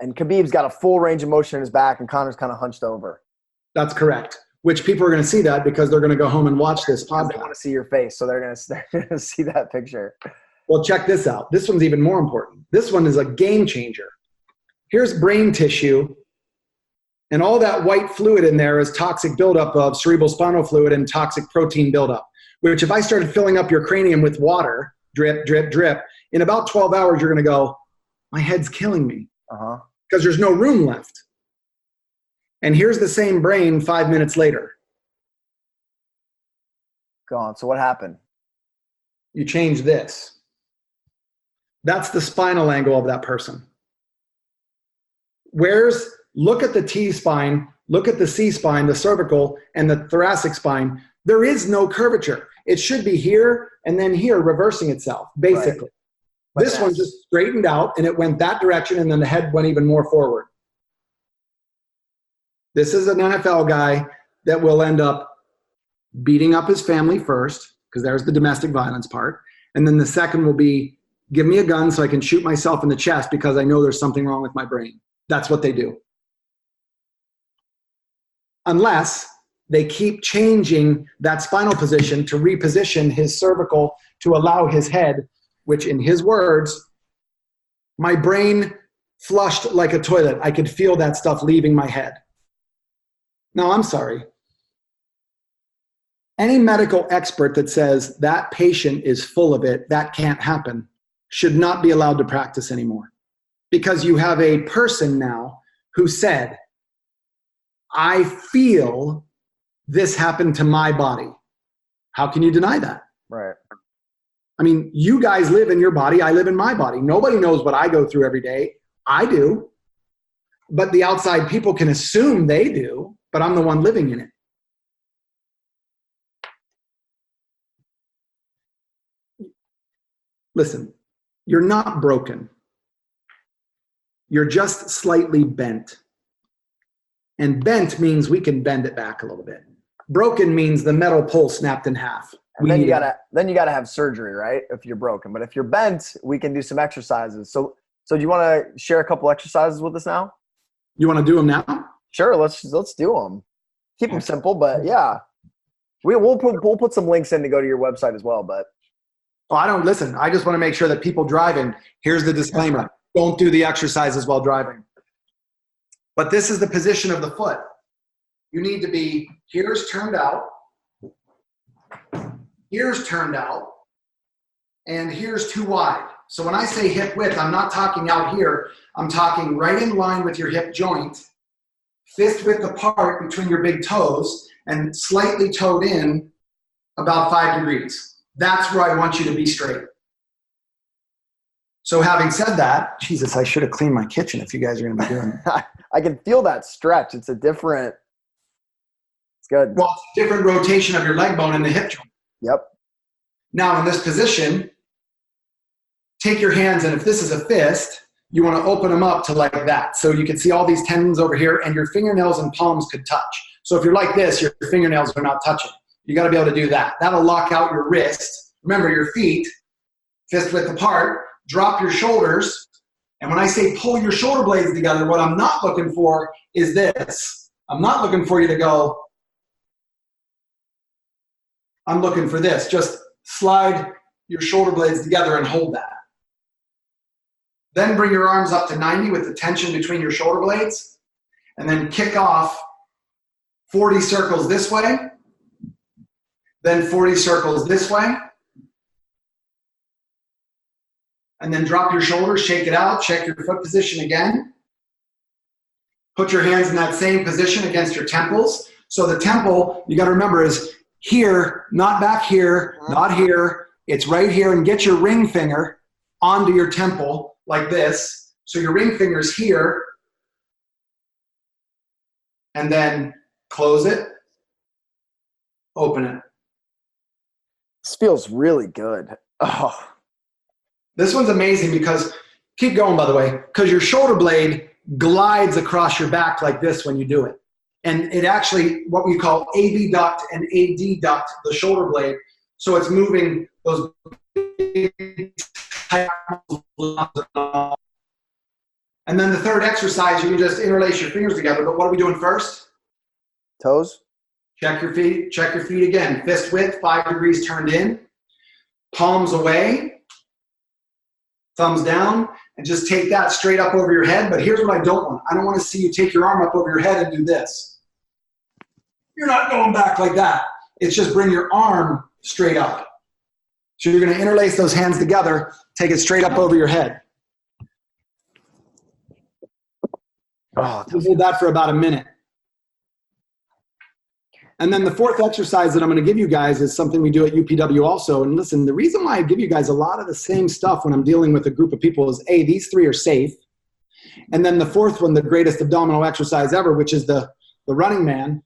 and Khabib's got a full range of motion in his back, and Conor's kind of hunched over. That's correct. Which people are going to see that because they're going to go home and watch this podcast. They want to see your face, so they're going to see that picture. Well, check this out. This one's even more important. This one is a game changer. Here's brain tissue, and all that white fluid in there is toxic buildup of cerebral spinal fluid and toxic protein buildup, which if I started filling up your cranium with water, drip, drip, drip, in about 12 hours, you're going to go, my head's killing me. Because there's no room left. And here's the same brain 5 minutes later. Gone. So what happened? You change this. That's the spinal angle of that person. Look at the T-spine, look at the C-spine, the cervical, and the thoracic spine. There is no curvature. It should be here and then here, reversing itself, basically. Right. This one just straightened out, and it went that direction, and then the head went even more forward. This is an NFL guy that will end up beating up his family first, because there's the domestic violence part. And then the second will be, give me a gun so I can shoot myself in the chest because I know there's something wrong with my brain. That's what they do. Unless they keep changing that spinal position to reposition his cervical to allow his head which in his words, my brain flushed like a toilet. I could feel that stuff leaving my head. Now, I'm sorry. Any medical expert that says that patient is full of it, that can't happen, should not be allowed to practice anymore. Because you have a person now who said, I feel this happened to my body. How can you deny that? Right. I mean, you guys live in your body. I live in my body. Nobody knows what I go through every day. I do. But the outside people can assume they do, but I'm the one living in it. Listen, you're not broken. You're just slightly bent. And bent means we can bend it back a little bit. Broken means the metal pole snapped in half. And then you gotta have surgery, right? If you're broken. But if you're bent, we can do some exercises. So do you want to share a couple exercises with us now? You want to do them now? Sure, let's do them. Keep them simple, but yeah. We'll put some links in to go to your website as well, but oh, I don't listen. I just want to make sure that people driving, here's the disclaimer. Don't do the exercises while driving. But this is the position of the foot. You need to be, here's turned out, here's turned out, and here's too wide. So when I say hip width, I'm not talking out here. I'm talking right in line with your hip joint, fist width apart between your big toes, and slightly toed in about 5 degrees. That's where I want you to be straight. So having said that, Jesus, I should have cleaned my kitchen if you guys are going to be doing it. I can feel that stretch. It's good. Well, it's a different rotation of your leg bone in the hip joint. Yep. Now in this position, take your hands, and if this is a fist, you want to open them up to like that. So you can see all these tendons over here, and your fingernails and palms could touch. So if you're like this, your fingernails are not touching. You got to be able to do that. That'll lock out your wrist. Remember, your feet, fist width apart, drop your shoulders. And when I say pull your shoulder blades together, what I'm not looking for is this. I'm not looking for you to go, I'm looking for this. Just slide your shoulder blades together and hold that. Then bring your arms up to 90 with the tension between your shoulder blades. And then kick off 40 circles this way. Then 40 circles this way. And then drop your shoulders, shake it out, check your foot position again. Put your hands in that same position against your temples. So the temple, you got to remember, is here, not back here, not here. It's right here, and get your ring finger onto your temple like this. So your ring finger is here. And then close it, open it. This feels really good. Oh. This one's amazing because, keep going by the way, because your shoulder blade glides across your back like this when you do it. And it actually, what we call abduct and adduct the shoulder blade. So it's moving those big tight muscles. And then the third exercise, you can just interlace your fingers together. But what are we doing first? Toes. Check your feet. Check your feet again. Fist width, 5 degrees turned in. Palms away. Thumbs down, and just take that straight up over your head. But here's what I don't want. I don't want to see you take your arm up over your head and do this. You're not going back like that. It's just bring your arm straight up. So you're going to interlace those hands together, take it straight up over your head. We'll hold that for about a minute. And then the fourth exercise that I'm going to give you guys is something we do at UPW also. And listen, the reason why I give you guys a lot of the same stuff when I'm dealing with a group of people is A, these three are safe. And then the fourth one, the greatest abdominal exercise ever, which is the running man.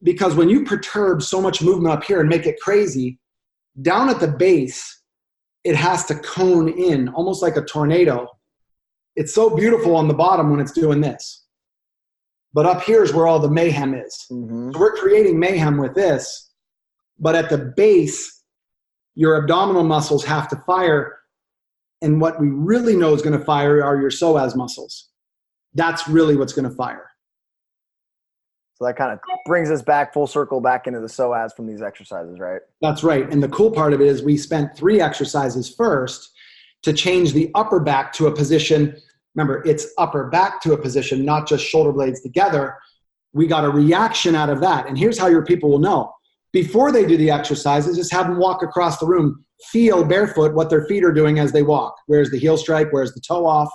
Because when you perturb so much movement up here and make it crazy, down at the base, it has to cone in, almost like a tornado. It's so beautiful on the bottom when it's doing this. But up here is where all the mayhem is. Mm-hmm. So we're creating mayhem with this. But at the base, your abdominal muscles have to fire. And what we really know is going to fire are your psoas muscles. That's really what's going to fire. So that kind of brings us back full circle back into the psoas from these exercises, right? That's right. And the cool part of it is we spent 3 exercises first to change the upper back to a position. Remember, it's upper back to a position, not just shoulder blades together. We got a reaction out of that. And here's how your people will know. Before they do the exercises, just have them walk across the room, feel barefoot what their feet are doing as they walk. Where's the heel strike? Where's the toe off?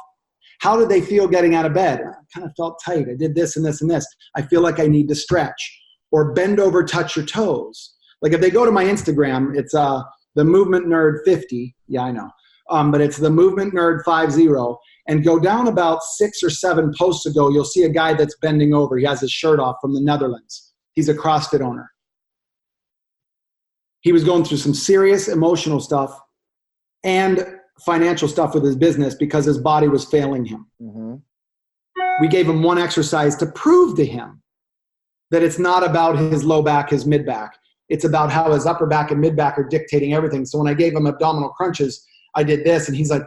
How did they feel getting out of bed? I kind of felt tight. I did this and this and this. I feel like I need to stretch. Or bend over, touch your toes. Like if they go to my Instagram, it's the Movement Nerd 50. Yeah, I know. But it's the Movement Nerd 50. And go down about 6 or 7 posts ago, you'll see a guy that's bending over. He has his shirt off from the Netherlands. He's a CrossFit owner. He was going through some serious emotional stuff and financial stuff with his business because his body was failing him. Mm-hmm. We gave him one exercise to prove to him that it's not about his low back, his mid back. It's about how his upper back and mid back are dictating everything. So when I gave him abdominal crunches, I did this, and he's like,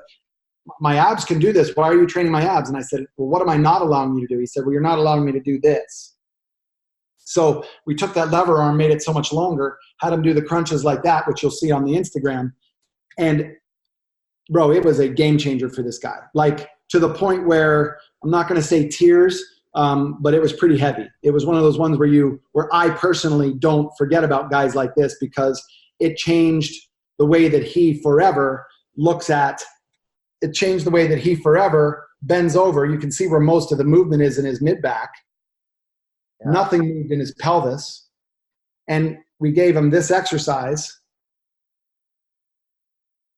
my abs can do this. Why are you training my abs? And I said, well, what am I not allowing you to do? He said, well, you're not allowing me to do this. So we took that lever arm, made it so much longer, had him do the crunches like that, which you'll see on the Instagram. And bro, it was a game changer for this guy. Like to the point where I'm not going to say tears, but it was pretty heavy. It was one of those ones where I personally don't forget about guys like this because it changed the way that he forever looks at. It changed the way that he forever bends over. You can see where most of the movement is in his mid back. Yeah. Nothing moved in his pelvis. And we gave him this exercise.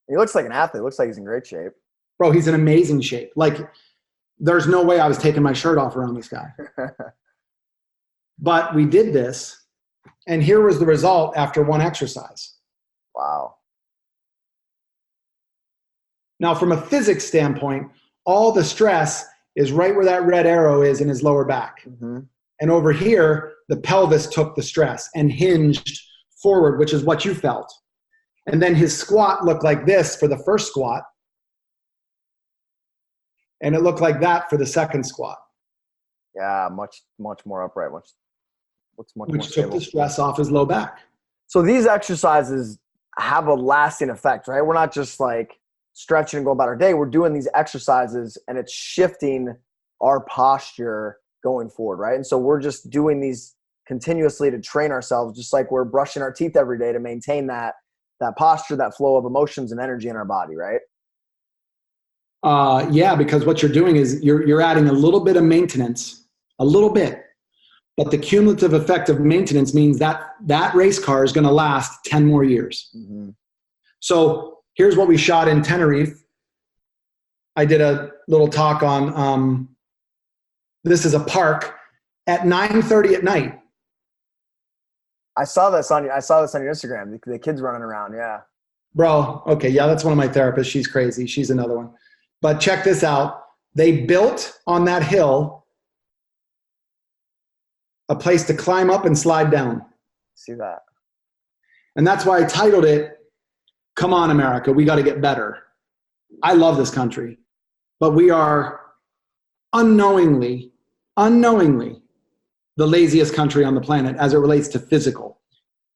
He looks like an athlete. Looks like he's in great shape. Bro, he's in amazing shape. Like, there's no way I was taking my shirt off around this guy. But we did this, and here was the result after one exercise. Wow. Now, from a physics standpoint, all the stress is right where that red arrow is in his lower back. Mm-hmm. And over here, the pelvis took the stress and hinged forward, which is what you felt. And then his squat looked like this for the first squat. And it looked like that for the second squat. Yeah, much more upright. Which took the stress off his low back. So these exercises have a lasting effect, right? We're not just like stretching and go about our day. We're doing these exercises and it's shifting our posture going forward, right? And so we're just doing these continuously to train ourselves, just like we're brushing our teeth every day to maintain that posture, that flow of emotions and energy in our body, right? Yeah, because what you're doing is you're adding a little bit of maintenance, a little bit, but the cumulative effect of maintenance means that race car is going to last 10 more years. Mm-hmm. So here's what we shot in Tenerife. I did a little talk on, this is a park at 9:30 at night. I saw this on your Instagram. The kids running around. Yeah. Bro. Okay. Yeah. That's one of my therapists. She's crazy. She's another one. But check this out. They built on that hill a place to climb up and slide down. See that. And that's why I titled it, Come On, America, We Got to Get Better. I love this country, but we are unknowingly the laziest country on the planet as it relates to physical.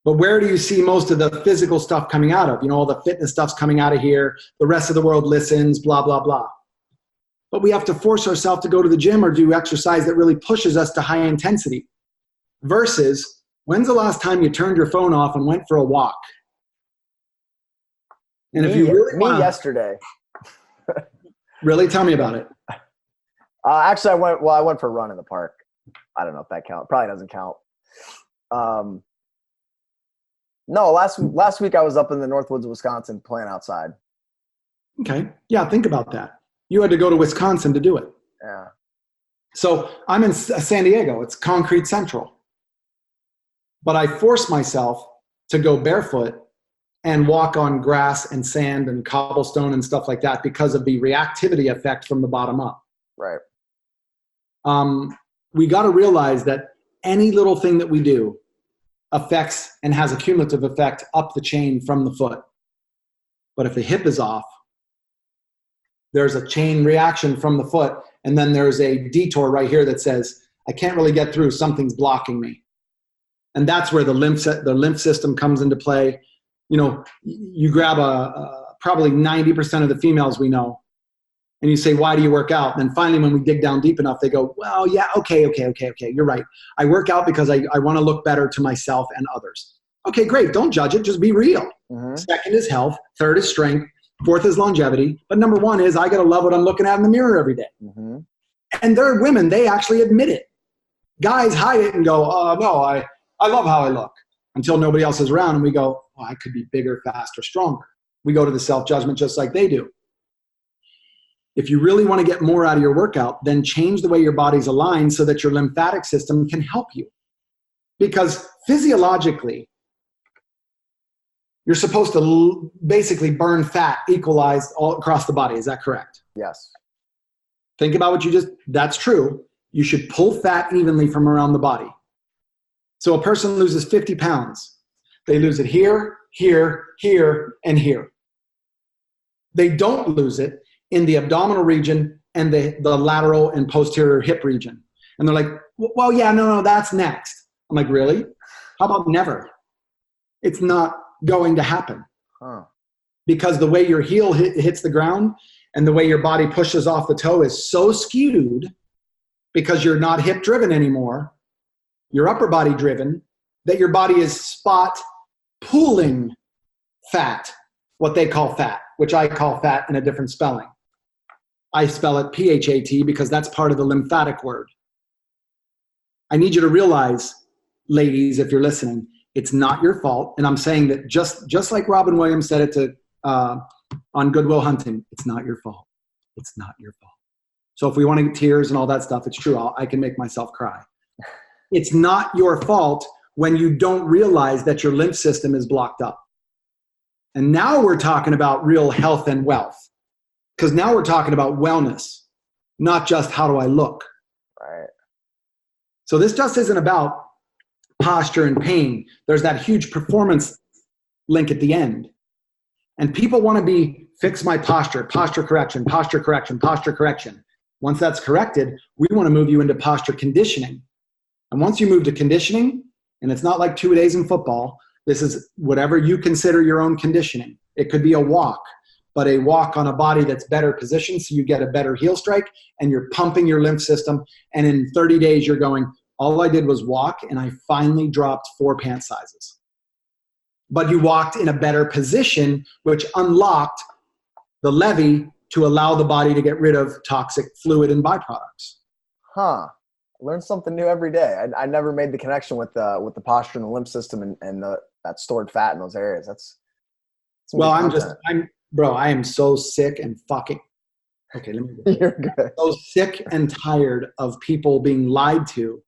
But where do you see most of the physical stuff coming out of? You know, all the fitness stuff's coming out of here. The rest of the world listens, blah, blah, blah. But we have to force ourselves to go to the gym or do exercise that really pushes us to high intensity. Versus, when's the last time you turned your phone off and went for a walk? And if you really want, yesterday. Really? Tell me about it. Actually, I went for a run in the park. I don't know if that counts. Probably doesn't count. No, last week I was up in the Northwoods of Wisconsin playing outside. Okay. Yeah, think about that. You had to go to Wisconsin to do it. Yeah. So I'm in San Diego. It's concrete central. But I forced myself to go barefoot and walk on grass and sand and cobblestone and stuff like that because of the reactivity effect from the bottom up. Right. We got to realize that any little thing that we do affects and has a cumulative effect up the chain from the foot. But if the hip is off, there's a chain reaction from the foot, and then there's a detour right here that says, I can't really get through, something's blocking me. And that's where the lymph system comes into play. You know, you grab a probably 90% of the females we know. And you say, why do you work out? And then finally, when we dig down deep enough, they go, well, yeah, okay. You're right. I work out because I want to look better to myself and others. Okay, great. Don't judge it. Just be real. Second is health. Third is strength. Fourth is longevity. But number one is I got to love what I'm looking at in the mirror every day. And there are women, they actually admit it. Guys hide it and go, oh, no, I love how I look, until nobody else is around. And we go, oh, I could be bigger, faster, stronger. We go to the self-judgment just like they do. If you really want to get more out of your workout, then change the way your body's aligned so that your lymphatic system can help you. Because physiologically, you're supposed to basically burn fat equalized all across the body. Is that correct? Yes. Think about what that's true. You should pull fat evenly from around the body. So a person loses 50 pounds. They lose it here, here, here, and here. They don't lose it in the abdominal region and the lateral and posterior hip region. And they're like, well, yeah, no, that's next. I'm like, really? How about never? It's not going to happen. Because the way your heel hits the ground and the way your body pushes off the toe is so skewed, because you're not hip driven anymore, you're upper body driven, that your body is spot pooling fat, what they call fat, which I call fat in a different spelling. I spell it PHAT because that's part of the lymphatic word. I need you to realize, ladies, if you're listening, it's not your fault. And I'm saying that just like Robin Williams said it to on Good Will Hunting, it's not your fault. It's not your fault. So if we want to get tears and all that stuff, it's true. I can make myself cry. It's not your fault when you don't realize that your lymph system is blocked up. And now we're talking about real health and wealth. Because now we're talking about wellness, not just how do I look. Right. So this just isn't about posture and pain. There's that huge performance link at the end. And people want to be, fix my posture correction. Once that's corrected, we want to move you into posture conditioning. And once you move to conditioning, and it's not like 2 days in football, this is whatever you consider your own conditioning. It could be a walk, but a walk on a body that's better positioned so you get a better heel strike and you're pumping your lymph system. And in 30 days, you're going, all I did was walk and I finally dropped 4 pant sizes. But you walked in a better position, which unlocked the levee to allow the body to get rid of toxic fluid and byproducts. Learn something new every day. I never made the connection with the posture and the lymph system and that stored fat in those areas. That's well, I am so sick and fucking. Okay, let me go. You're good. So sick and tired of people being lied to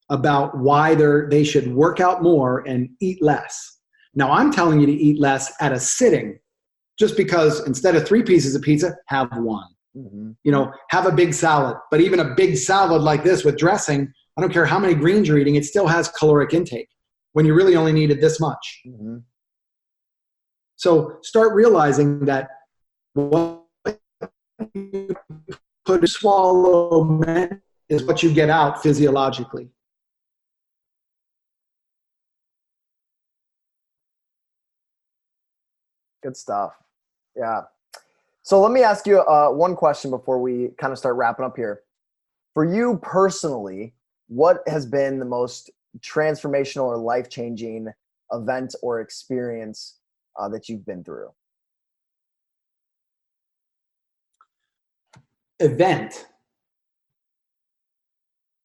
about why they should work out more and eat less. Now I'm telling you to eat less at a sitting, just because instead of 3 pieces of pizza, have 1. Have a big salad. But even a big salad like this with dressing, I don't care how many greens you're eating, it still has caloric intake when you really only needed this much. So start realizing that what you put swallow is what you get out physiologically. Good stuff. Yeah. So let me ask you one question before we kind of start wrapping up here. For you personally, what has been the most transformational or life-changing event or experience that you've been through? Event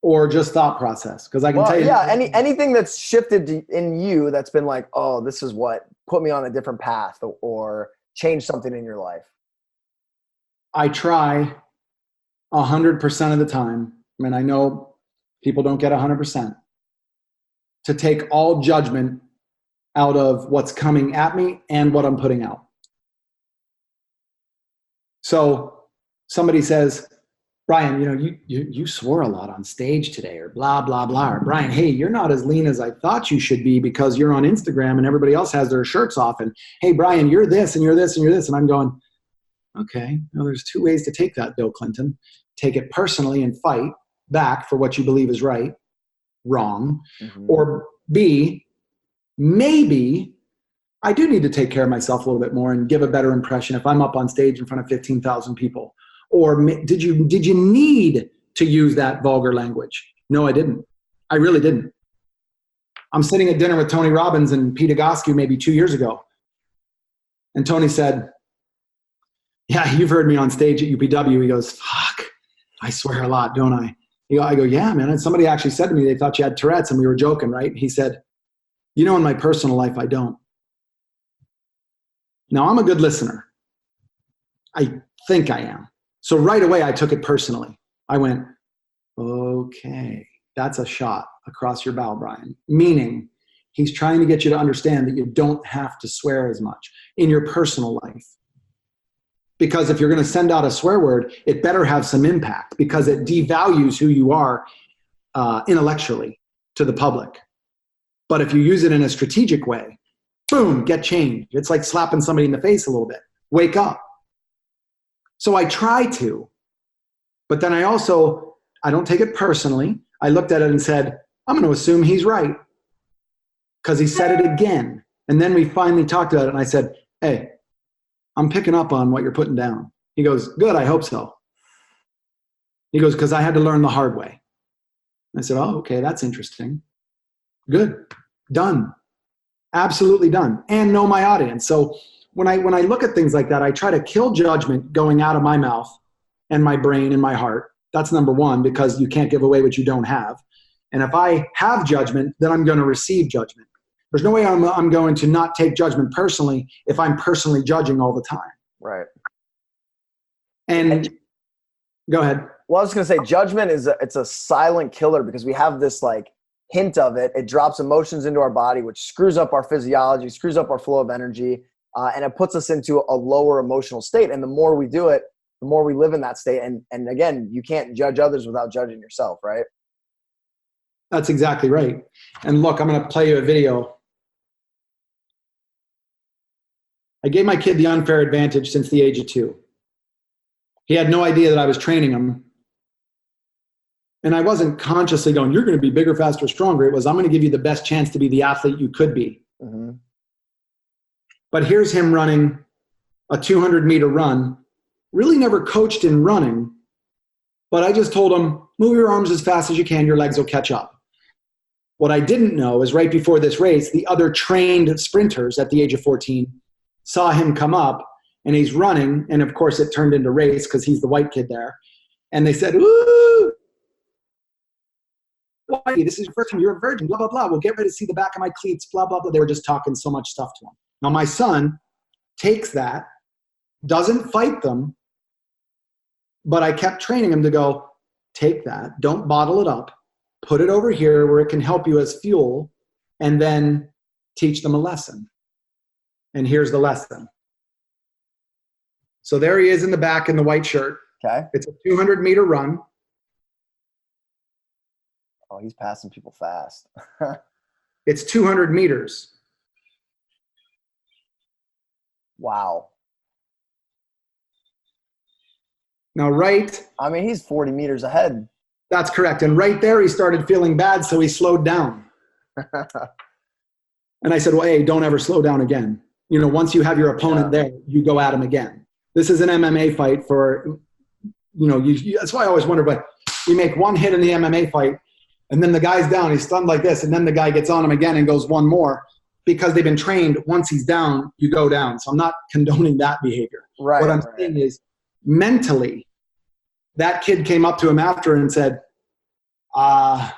or just thought process? Because I can tell you. Yeah, anything that's shifted in you that's been like, oh, this is what put me on a different path or changed something in your life. I try 100% of the time, and I know people don't get 100%, to take all judgment out of what's coming at me and what I'm putting out. So somebody says, Brian, you swore a lot on stage today, or blah, blah, blah. Or Brian, hey, you're not as lean as I thought you should be because you're on Instagram and everybody else has their shirts off. And hey, Brian, you're this and you're this and you're this. And I'm going, okay, there's 2 ways to take that, Bill Clinton. Take it personally and fight back for what you believe is right, wrong. Or B, maybe I do need to take care of myself a little bit more and give a better impression if I'm up on stage in front of 15,000 people. Or did you need to use that vulgar language? No, I didn't. I really didn't. I'm sitting at dinner with Tony Robbins and Pete Egoscue maybe 2 years ago. And Tony said, yeah, you've heard me on stage at UPW. He goes, fuck, I swear a lot, don't I? I go, yeah, man. And somebody actually said to me, they thought you had Tourette's, and we were joking, right? He said, you know, in my personal life, I don't. Now, I'm a good listener. I think I am. So right away, I took it personally. I went, okay, that's a shot across your bow, Brian. Meaning, he's trying to get you to understand that you don't have to swear as much in your personal life. Because if you're going to send out a swear word, it better have some impact, because it devalues who you are intellectually to the public. But if you use it in a strategic way, boom, get change. It's like slapping somebody in the face a little bit. Wake up. So I try to, but then I don't take it personally. I looked at it and said, I'm going to assume he's right, because he said it again. And then we finally talked about it, and I said, hey, I'm picking up on what you're putting down. He goes, good, I hope so. He goes, because I had to learn the hard way. I said, oh, okay, that's interesting. Good, done, absolutely done, and know my audience. So when I look at things like that, I try to kill judgment going out of my mouth and my brain and my heart. That's number one, because you can't give away what you don't have. And if I have judgment, then I'm going to receive judgment. There's no way I'm going to not take judgment personally if I'm personally judging all the time. Right. And go ahead. Well, I was going to say judgment it's a silent killer, because we have this like hint of it. It drops emotions into our body, which screws up our physiology, screws up our flow of energy, and it puts us into a lower emotional state. And the more we do it, the more we live in that state. And again, you can't judge others without judging yourself, right? That's exactly right. And look, I'm going to play you a video. I gave my kid the unfair advantage since the age of 2. He had no idea that I was training him. And I wasn't consciously going, you're going to be bigger, faster, stronger. It was, I'm going to give you the best chance to be the athlete you could be. Mm-hmm. But here's him running a 200-meter run, really never coached in running. But I just told him, move your arms as fast as you can, your legs will catch up. What I didn't know is right before this race, the other trained sprinters at the age of 14 saw him come up, and he's running. And of course it turned into race because he's the white kid there. And they said, ooh, Whitey, this is your first time, you're a virgin, blah, blah, blah. We'll get ready to see the back of my cleats, blah, blah, blah. They were just talking so much stuff to him. Now my son takes that, doesn't fight them, but I kept training him to go, take that, don't bottle it up, put it over here where it can help you as fuel, and then teach them a lesson. And here's the lesson. So there he is in the back in the white shirt. Okay. It's a 200-meter run. Oh, he's passing people fast. It's 200 meters. Wow. Now, I mean, he's 40 meters ahead. That's correct. And right there, he started feeling bad, so he slowed down. And I said, well, hey, don't ever slow down again. You know, once you have your opponent there, you go at him again. This is an MMA fight for, you know, that's why I always wonder, but you make one hit in the MMA fight, and then the guy's down, he's stunned like this, and then the guy gets on him again and goes one more, because they've been trained, once he's down, you go down. So I'm not condoning that behavior. Right. What I'm saying is, mentally, that kid came up to him after and said, I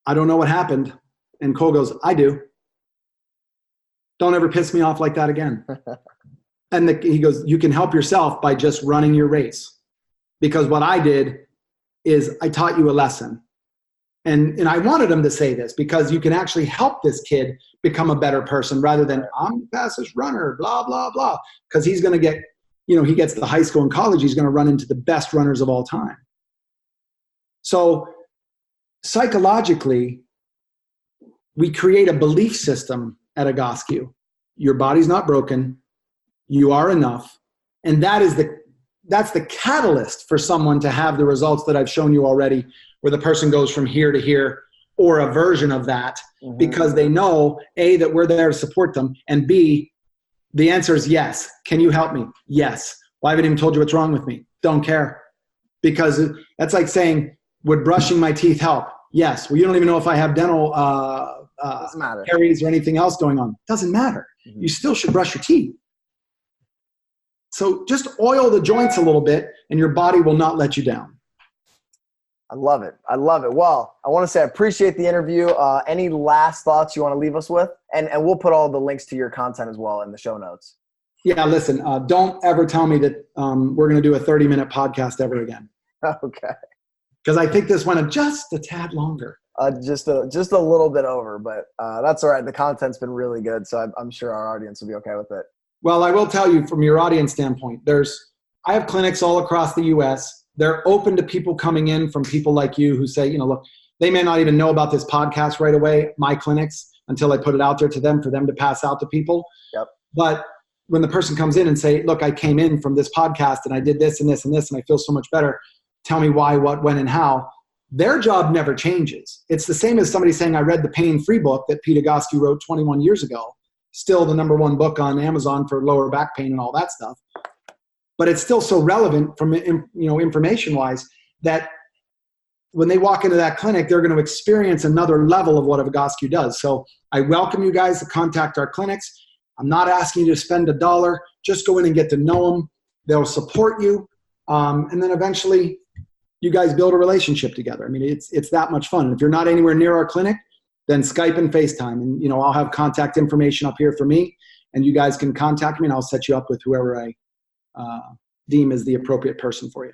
don't know what happened. And Cole goes, I do. Don't ever piss me off like that again. And he goes, you can help yourself by just running your race. Because what I did is I taught you a lesson. And I wanted him to say this, because you can actually help this kid become a better person rather than I'm the fastest runner, blah, blah, blah. Because he's going to get, you know, he gets to high school and college, he's going to run into the best runners of all time. So psychologically, we create a belief system at Egoscue. Your body's not broken. You are enough. And that's the catalyst for someone to have the results that I've shown you already, where the person goes from here to here, or a version of that, because they know, A, that we're there to support them, and B, the answer is yes. Can you help me? Yes. Well, I haven't even told you what's wrong with me. Don't care. Because that's like saying, would brushing my teeth help? Yes. Well, you don't even know if I have dental caries or anything else going on. Doesn't matter. You still should brush your teeth. So just oil the joints a little bit and your body will not let you down. I love it. I love it. Well, I want to say I appreciate the interview. Any last thoughts you want to leave us with? And we'll put all the links to your content as well in the show notes. Yeah, listen, don't ever tell me that we're going to do a 30-minute podcast ever again. Okay. Because I think this went just a tad longer. Just a little bit over, but that's all right. The content's been really good, so I'm sure our audience will be okay with it. Well, I will tell you from your audience standpoint, I have clinics all across the U.S. They're open to people coming in from people like you who say, look, they may not even know about this podcast right away, my clinics, until I put it out there to them for them to pass out to people. Yep. But when the person comes in and say, look, I came in from this podcast and I did this and this and this and I feel so much better. Tell me why, what, when, and how. Their job never changes. It's the same as somebody saying, I read the Pain-Free book that Pete Egoscue wrote 21 years ago. Still the #1 book on Amazon for lower back pain and all that stuff. But it's still so relevant from information-wise that when they walk into that clinic, they're going to experience another level of what Egoscue does. So I welcome you guys to contact our clinics. I'm not asking you to spend $1. Just go in and get to know them. They'll support you. And then eventually you guys build a relationship together. I mean, it's that much fun. And if you're not anywhere near our clinic, then Skype and FaceTime. And, I'll have contact information up here for me. And you guys can contact me and I'll set you up with whoever I deem as the appropriate person for you.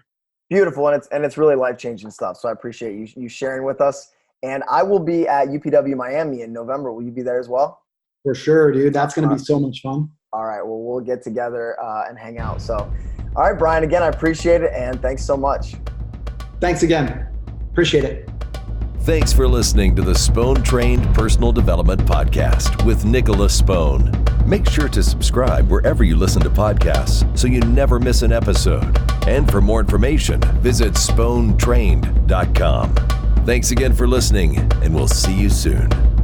Beautiful. And it's really life-changing stuff. So I appreciate you sharing with us. And I will be at UPW Miami in November. Will you be there as well? For sure, dude. That's going to be so much fun. All right. Well, we'll get together and hang out. So, all right, Brian, again, I appreciate it. And thanks so much. Thanks again. Appreciate it. Thanks for listening to the Spone Trained Personal Development Podcast with Nicholas Spone. Make sure to subscribe wherever you listen to podcasts so you never miss an episode. And for more information, visit sponetrained.com. Thanks again for listening, and we'll see you soon.